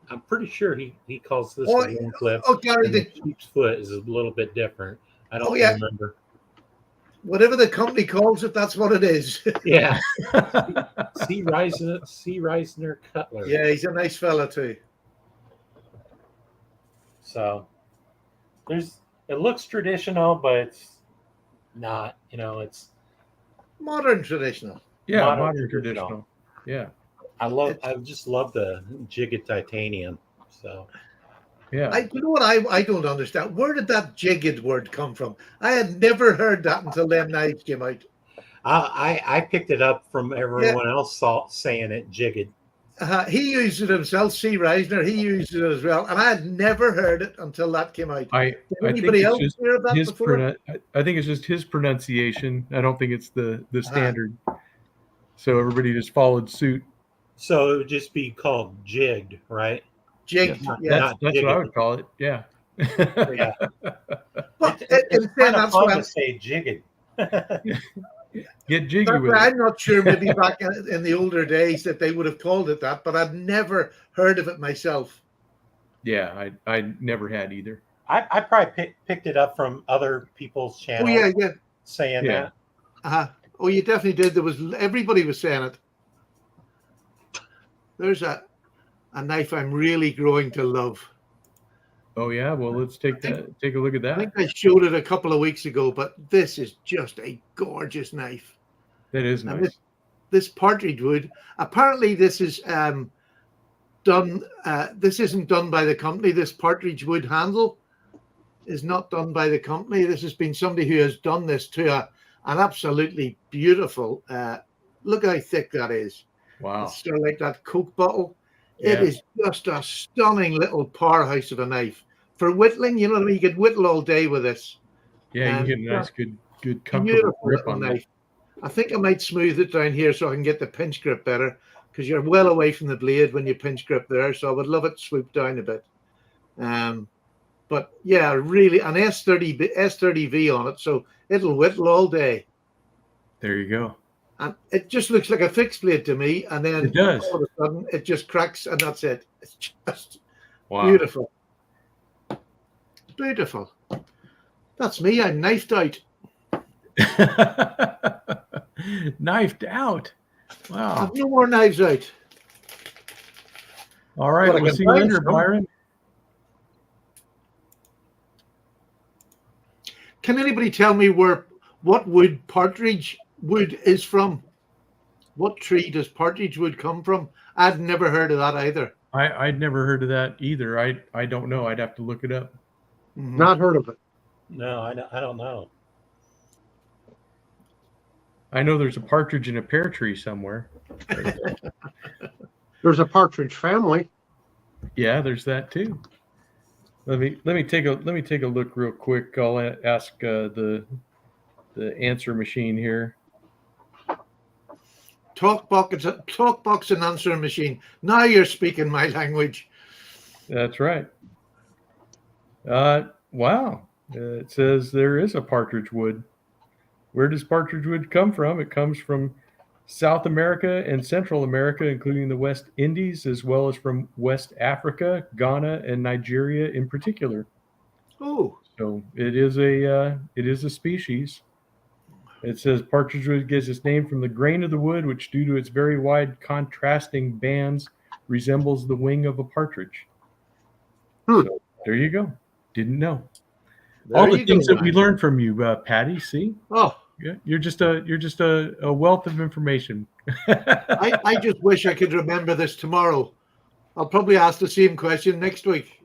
I'm pretty sure he calls this Oh, one Warncliffe. Oh, Gary, And the sheep's foot is a little bit different. I don't remember. whatever the company calls it, that's what it is. Yeah. C. Reisner Cutler. Yeah, he's a nice fella too. So it looks traditional, but it's not, it's Modern traditional. Yeah, Modern modern traditional. traditional. Yeah. I just love the jigged titanium. So Yeah. You know what I don't understand? Where did that jigged word come from? I had never heard that until them knives came out. I picked it up from everyone else saying it jigged. He used it himself, C. Reisner. He used it as well, and I had never heard it until that came out. I Did think anybody it's else just hear of that his before? I think it's just his pronunciation. I don't think it's the standard. So everybody just followed suit. So it would just be called jigged, right? Jigged. Not- Yeah. not That's what I jigged. would call it. Yeah. Yeah. But It's in saying kind of that's fun what to say jigged. Get jiggy with it. I'm not sure. Maybe back in the older days that they would have called it that, but I've never heard of it myself. Yeah, I never had either. I probably picked it up from other people's Oh channels yeah. saying Yeah. that. Oh, you definitely did. Everybody was saying it. There's a knife I'm really growing to love. Oh yeah. Well, let's take a look at I that. think I showed it a couple of weeks ago, but this is just a gorgeous knife. That is And nice. this partridge wood. Apparently, this is done. This isn't done by the company. This partridge wood handle is not done by the company. This has been somebody who has done this to an absolutely beautiful. Look how thick that is. Wow. It's sort of like that Coke bottle. Yeah. It is just a stunning little powerhouse of a knife. For whittling, you know what I mean? You could whittle all day with this. Yeah, you get a nice, good, comfortable Beautiful grip little on that. knife. I think I might smooth it down here so I can get the pinch grip better, because you're well away from the blade when you pinch grip there. So I would love it swooped down a bit. But yeah, really an S30V on it, so it'll whittle all day. There you go. And it just looks like a fixed blade to me. And then It does. all of a sudden it just cracks and that's it. It's just Wow. beautiful. Beautiful. That's me. I'm knifed out. Knifed out. I Wow. have no more knives out. All right. Well, I We'll can see you find later, some. Byron. Can anybody tell me what wood partridge wood is from? What tree does partridge wood come from? I'd never heard of that either. I'd never heard of that either. I don't know. I'd have to look it up. Mhm. Not heard of it. No, I don't know. I know there's a partridge in a pear tree somewhere. There's a partridge family. Yeah, there's that too. Let me take a look real quick. I'll ask the answer machine here. Talk box and answer machine. Now you're speaking my language. That's right. Wow. It says there is a partridge wood. Where does partridge wood come from? It comes from South America and Central America, including the West Indies, as well as from West Africa, Ghana, and Nigeria in particular. Oh, So it is a species. It says partridge wood gets its name from the grain of the wood, which, due to its very wide contrasting bands, resembles the wing of a partridge. So there you go. Didn't know. there All the you go, things that we man. learned from you, Patty. See, Oh, yeah, you're just a wealth of information. I just wish I could remember this tomorrow. I'll probably ask the same question next week.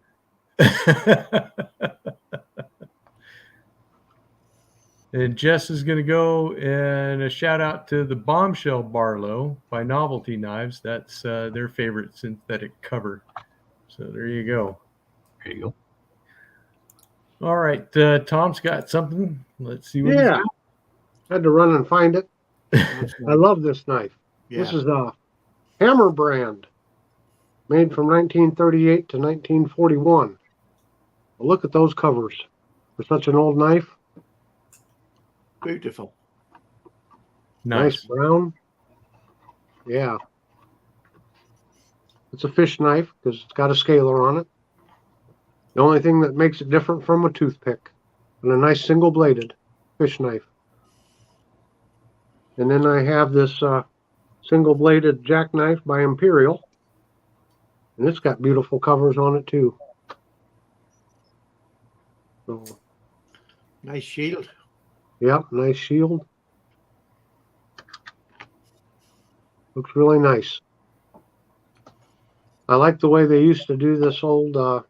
And Jess is going to go, and a shout out to the Bombshell Barlow by Novelty Knives. That's their favorite synthetic cover. So there you go. There you go. All right, Tom's got something. Let's see what Yeah. Had to run and find it. I love this knife. Yeah. This is a Hammer brand, made from 1938 to 1941. Well, look at those covers for such an old knife. Beautiful. Nice. Brown. Yeah. It's a fish knife because it's got a scaler on it. The only thing that makes it different from a toothpick, and a nice single-bladed fish knife. And then I have this single-bladed jackknife by Imperial, and it's got beautiful covers on it too. So, Nice shield. yep, nice shield. Looks really nice. I like the way they used to do this old, what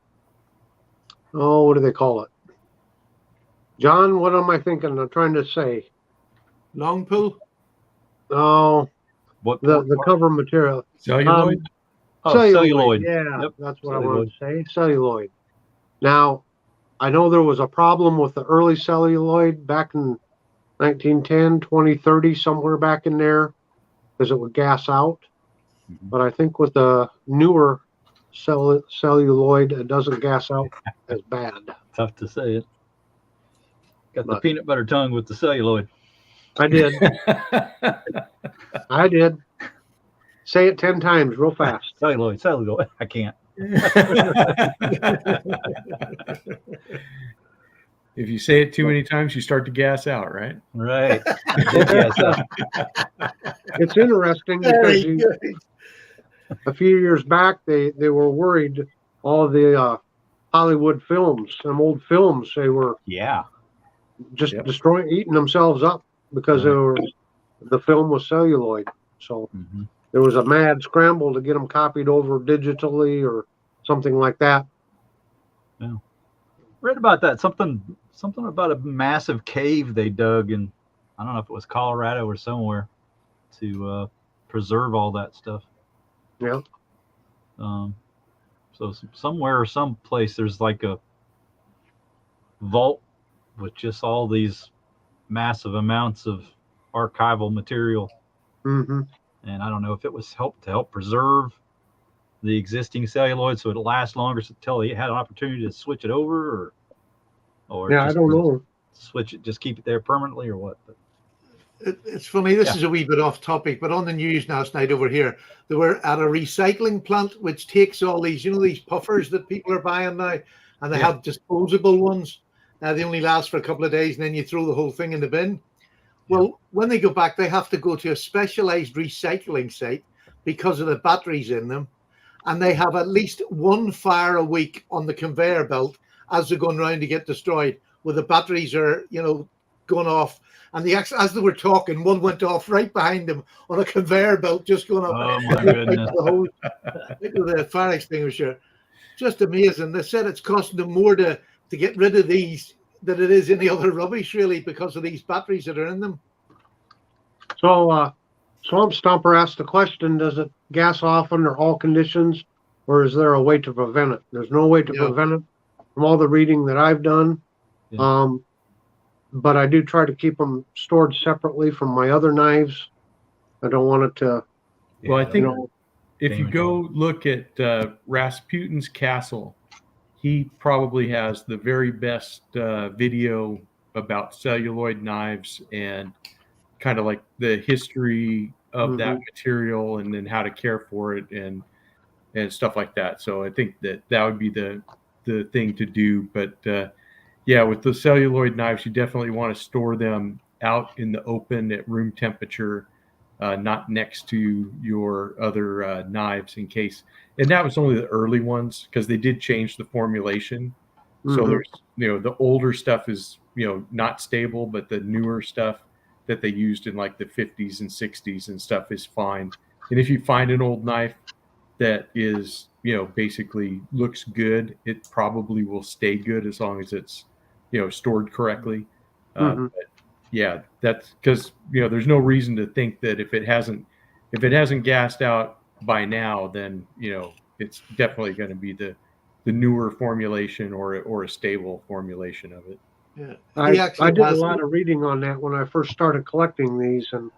do they call it? John, what am I thinking? I'm trying to say. Long pull. Oh, What the cover material. Celluloid? celluloid. Yeah, Yep, that's what I wanted to say. Celluloid. Now, I know there was a problem with the early celluloid back in 1910, 2030, somewhere back in there, because it would gas out. Mhm. But I think with the newer celluloid, it doesn't gas out as bad. Tough to say it. Got the But- peanut butter tongue with the celluloid. I did. I did. Say it 10 times real fast. Celluloid. I can't. If you say it too many times, you start to gas out, right? Right. Yes, It's interesting because a few years back, they were worried all the Hollywood films, some old films, they were yeah. just Yep. destroying, eating themselves up because the film was celluloid. So Mhm. there was a mad scramble to get them copied over digitally or something like that. Read about that. Something about a massive cave they dug in, I don't know if it was Colorado or somewhere, to preserve all that stuff. Yeah. So somewhere or someplace there's like a vault with just all these massive amounts of archival material, Hmm. and I don't know if it was to help preserve the existing celluloid so it lasts longer, until they had an opportunity to switch it over, or Yeah, I just don't know. switch it, just keep it there permanently, or what. But It's funny, this Yeah. is a wee bit off topic, but on the news last night over here, they were at a recycling plant which takes all these, these puffers that people are buying now, and they Yeah. have disposable ones. They only last for a couple of days, and then you throw the whole thing in the bin. Well, when they go back, they have to go to a specialized recycling site because of the batteries in them, and they have at least one fire a week on the conveyor belt as they're going around to get destroyed, where the batteries are, going off. And as they were talking, one went off right behind them on a conveyor belt, just going up. oh my goodness. the hose, with the fire extinguisher. Just amazing. They said it's costing them more to get rid of these than it is any other rubbish, really, because of these batteries that are in them. So, Swamp Stomper asked the question, does it gas off under all conditions, or is there a way to prevent it? There's no way to Yeah. prevent it from all the reading that I've done. Yeah. But I do try to keep them stored separately from my other knives. I don't want it to, Well, I think if you damage go look at Rasputin's Castle, he probably has the very best video about celluloid knives and kind of like the history of that material and then how to care for it and stuff like that. So I think that would be the thing to do. But yeah, with the celluloid knives, you definitely want to store them out in the open at room temperature, not next to your other knives in case. And that was only the early ones because they did change the formulation. So Mhm. there's, the older stuff is, not stable, but the newer stuff that they used in like the 50s and 60s and stuff is fine. And if you find an old knife that is, basically looks good, it probably will stay good as long as it's, stored correctly. Mhm. But yeah, that's because, there's no reason to think that if it hasn't gassed out by now, then, it's definitely going to be the newer formulation or a stable formulation of it. Yeah. He I actually did a has. lot of reading on that when I first started collecting these, and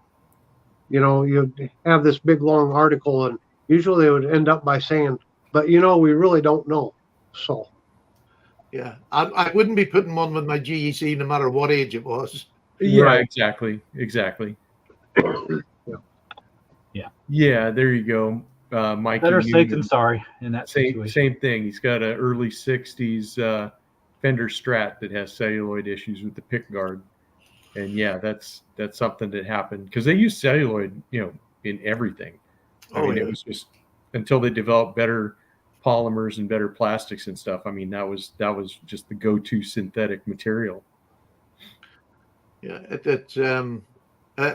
you have this big long article, and usually it would end up by saying, "But we really don't know." So Yeah, I wouldn't be putting one with my GEC no matter what age it was. Yeah, Right. exactly. Yeah. Yeah, there you go. Mikey Better safe Newman. than sorry in that situation. Same thing. He's got an early 60s Fender Strat that has celluloid issues with the pick guard. And yeah, that's something that happened because they use celluloid, in everything. I mean, yeah. it was just until they developed better polymers and better plastics and stuff. I mean, that was just the go-to synthetic material. Yeah,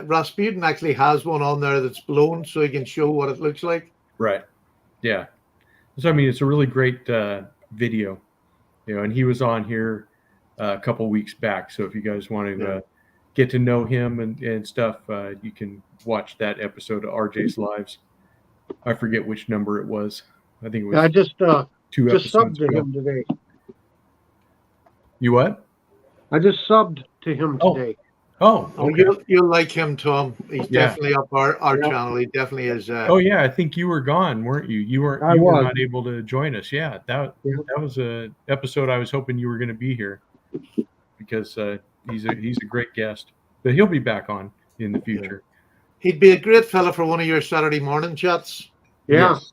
Rasputin actually has one on there that's blown, so he can show what it looks like. Right. Yeah. So I mean, it's a really great video, and he was on here a couple weeks back. So if you guys want to get to know him and stuff, you can watch that episode of RJ's Lives. I forget which number it was. I think it was I just 2 just subbed episodes to ago. him today. You what? I just subbed to him Oh. today. Oh, Oh, okay. you'll like him, Tom. He's Yeah. definitely up our Yeah. channel. He definitely is. Oh yeah, I think you were gone, weren't you? You were I you were was. not able to join us. Yeah, that was a episode I was hoping you were going to be here because he's a great guest. But he'll be back on in the future. He'd be a great fella for one of your Saturday morning chats. Yeah. Yes,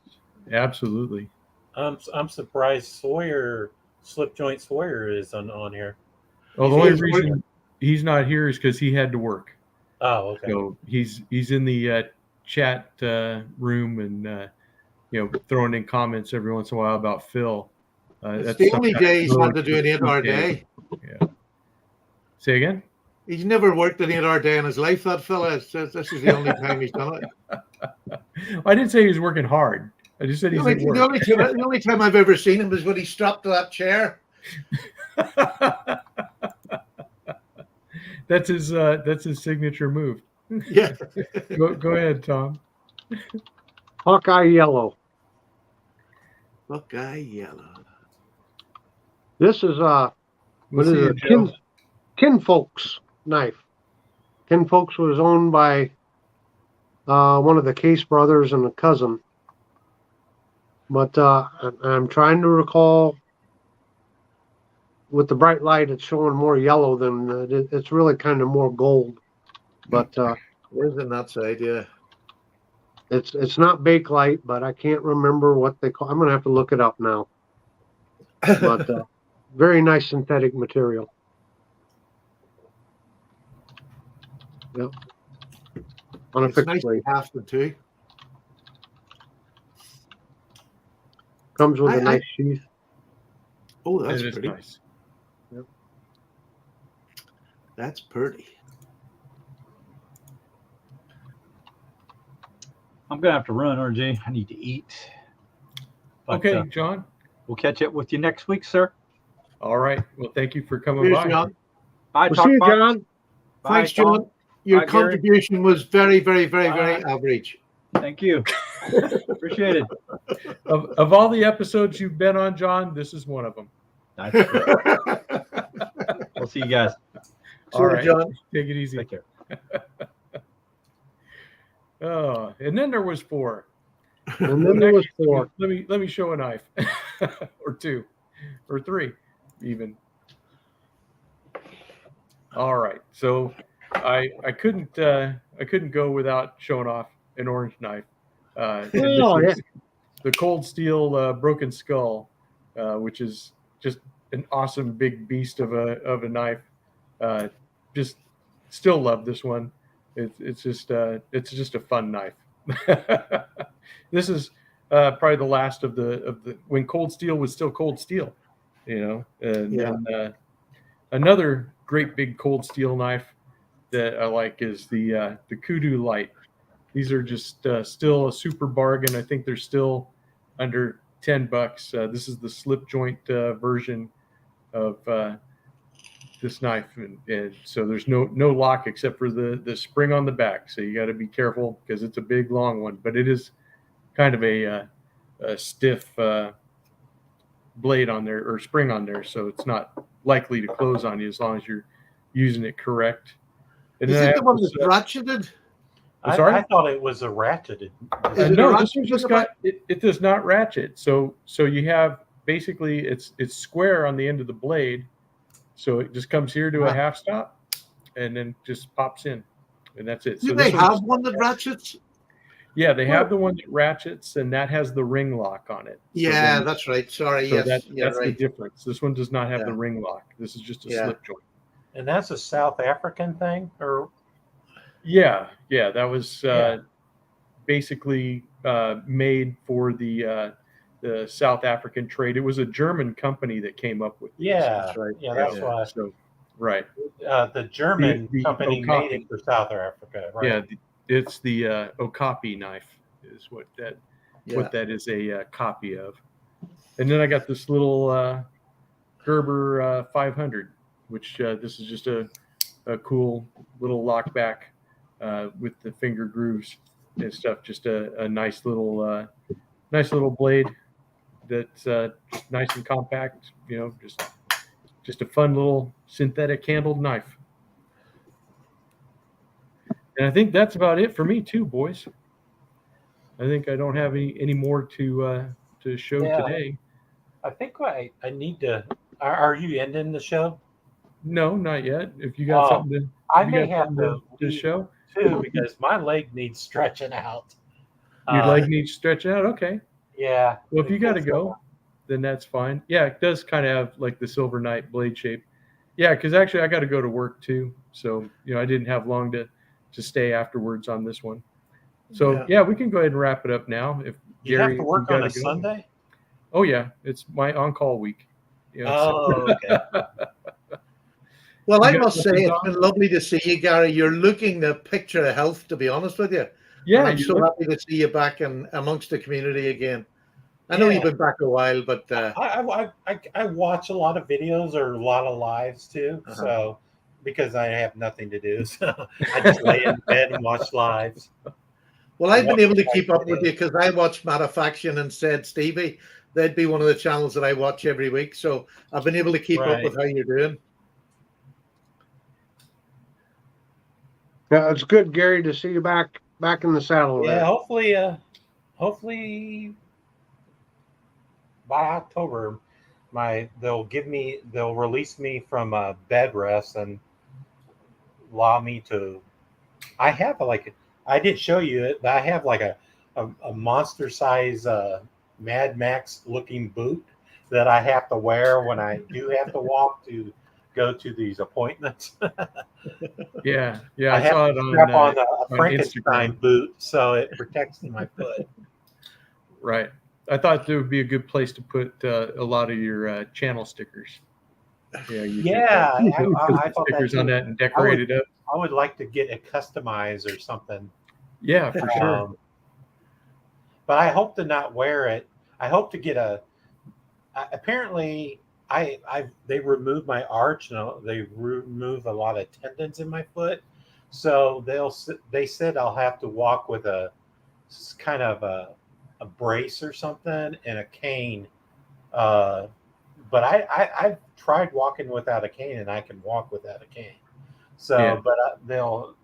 absolutely. I'm surprised Slip Joint Sawyer is on here. Well, the only He's- reason he's not here is because he had to work. Oh, okay. So he's in the chat room and throwing in comments every once in a while about Phil. It's the only day he's had to do an 8-hour day. Say again? He's never worked an 8-hour day in his life, that fella. This is the only time he's done it. I didn't say he was working hard. I just said The he's only, at work. the only time I've ever seen him was when he strapped to that chair. That's his signature move. Yeah. Go ahead, Tom. Hawkeye Yellow. Buckeye Yellow. This is what We'll is see you, it? Joe. Kinfolk's knife. Kinfolk's was owned by one of the Case brothers and a cousin. But I'm trying to recall. With the bright light, it's showing more yellow than it's really kind of more gold. But Where's in that side? Yeah. it's not Bakelite, but I can't remember what they call. I'm gonna have to look it up now. But very nice synthetic material. Yep. On a It's fixed nice blade. hafted too. Comes with I- a nice sheath. Oh, that's It is pretty. nice. That's pretty. I'm gonna have to run, RJ. I need to eat. But, Okay, John. we'll catch up with you next week, sir. All right. Well, thank you for coming Here's by. John. Bye, We'll Talk see you, Box. John. Bye, Thanks, Tom. John. Your Bye, Gary. contribution was very, very, very, very Bye. average. Thank you. Appreciate it. Of all the episodes you've been on, John, this is one of them. Nice. We'll see you guys. All right. John. Take it easy. Take care. Oh, and then there was 4. And then there was 4. Let me show a knife, or 2, or 3, even. All right, so I couldn't go without showing off an orange knife. And this Oh, is the Cold Steel Broken Skull, which is just an awesome big beast of a knife. Just still love this one. It's just a fun knife. This is probably the last of the when Cold Steel was still Cold Steel, and Yeah. then another great big Cold Steel knife that I like is the Kudu Light. These are just still a super bargain. I think they're still under $10. This is the slip joint version of this knife, and so there's no lock except for the spring on the back. So you got to be careful because it's a big long one, but it is kind of a stiff blade on there or spring on there, so it's not likely to close on you as long as you're using it correct. And Is then I it the have one this, that's ratcheted? sorry? I thought it was a ratcheted. Is it a no, ratchet this one just on the got it does not ratchet. So you have basically it's square on the end of the blade, so it just comes here to a Ah. half stop, and then just pops in, and that's it. Do So they this one have just- one that ratchets? Yeah, they have the one that ratchets, and that has the ring lock on it. So Yeah, then- that's right. Sorry, so yes, that's you're the right. difference. This one does not have the Yeah. ring lock. This is just a Yeah. slip joint. And that's a South African thing, or Yeah, that was Yeah. basically made for the South African trade. It was a German company that came up with these. yeah, That's right. yeah, that's Yeah. why So, right. the German The company made Okapi. it for South Africa, right? Yeah, it's the Okapi knife is what that is a copy of. And then I got this little Gerber 500, which this is just a cool little lock back with the finger grooves and stuff. Just a nice little blade that's nice and compact. Just a fun little synthetic handled knife. And I think that's about it for me too, boys. I think I don't have any more to show Yeah. today. I think I need to. Are you ending the show? No, not yet. If you got Oh, something to, I you may got have something to to show. too because my leg needs stretching out. Your leg needs stretching out. Okay. Yeah. Well, if you got to because, go, then that's fine. Yeah, it does kind of have like the Silver Knight blade shape. Yeah, because actually I got to go to work too, so I didn't have long to stay afterwards on this one. So yeah, we can go ahead and wrap it up now. If you Gary, have to work you on gotta a go. Sunday. Oh yeah, it's my on-call week. Oh, okay. Well, You I got must say something, it's Don? been lovely to see you, Gary. You're looking the picture of health, to be honest with you. Yeah, And I'm you so look- happy to see you back in amongst the community again. I know Yeah. you've been back a while, but I watch a lot of videos or a lot of lives too. Uh-huh. So because I have nothing to do, so I just lay in bed and watch lives. well, I've been What able to type keep of up with you because I watch Matafaction and Said Stevie. They'd be one of the channels that I watch every week. So I've been able to keep up Right. with how you're doing. Yeah, it's good, Gary, to see you back in the saddle. Yeah, there. hopefully by October, they'll release me from bed rest and allow me to. I have I did show you it, but I have like a monster size Mad Max looking boot that I have to wear when I do have to walk to go to these appointments. yeah. I I have saw to it on strap on a on Frankenstein Instagram. boot so it protects my foot. Right. I thought there would be a good place to put a lot of your channel stickers. Yeah, you could, Yeah, I put thought that stickers on too. that and decorate it up. I would like to get it customized or something. Yeah, for sure. But I hope to not wear it. I hope to get apparently they removed my arch and they remove a lot of tendons in my foot. So they said I'll have to walk with a kind of a brace or something and a cane. But I've tried walking without a cane and I can walk without a cane. So, Yeah. but they'll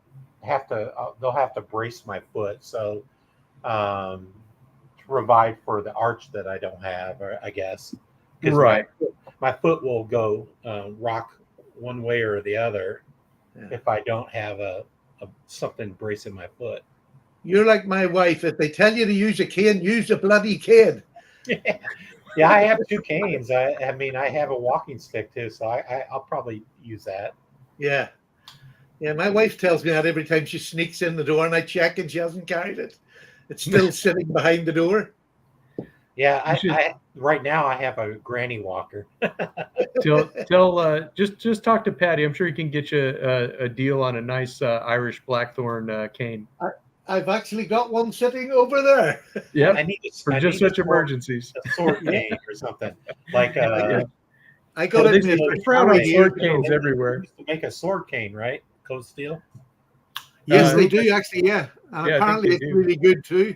have to brace my foot. So, to provide for the arch that I don't have, or I guess, 'cause Right. my foot will go rock one way or the other Yeah. if I don't have a something bracing my foot. You're like my wife. If they tell you to use a cane, use a bloody cane. Yeah, I have two canes. I mean, I have a walking stick too, so I'll probably use that. Yeah. Yeah, my wife tells me that every time she sneaks in the door and I check and she hasn't carried it. It's still sitting behind the door. Yeah, You should- I right now I have a granny walker. just talk to Patty. I'm sure he can get you a deal on a nice Irish blackthorn cane. I've actually got one sitting over there. Yep, I need a, for I just need a such sword- emergencies. a sword cane or something. Like Yeah. I got Well, it. they made frown on years sword ago. canes everywhere. used to make a sword cane, right? Cold steel. Yes, Uh, they do actually. Yeah, and yeah, I think apparently they it's do. really good too.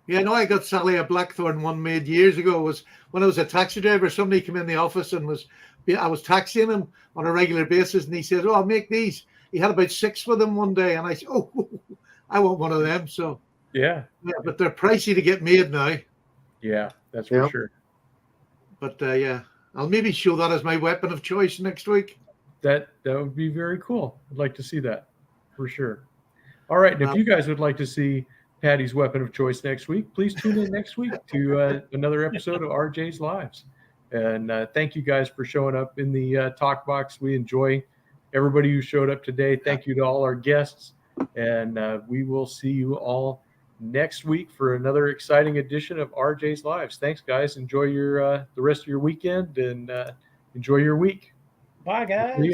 Yeah, no, I got Sally a Blackthorn one made years ago. It was when I was a taxi driver. Somebody came in the office and I was taxiing him on a regular basis, and he said, "Oh, I'll make these." He had about 6 with him one day, and I said, "Oh, I want one of them." So, yeah, but they're pricey to get made now. yeah, that's for Yep. sure. But yeah, I'll maybe show that as my weapon of choice next week. That would be very cool. I'd like to see that for sure. All right, and if Well- you guys would like to see Patty's weapon of choice next week, please tune in next week to another episode of RJ's Lives. And thank you guys for showing up in the talk box. We enjoy everybody who showed up today. Thank you to all our guests, and we will see you all next week for another exciting edition of RJ's Lives. Thanks, guys. Enjoy your the rest of your weekend and enjoy your week. Bye, guys. See ya.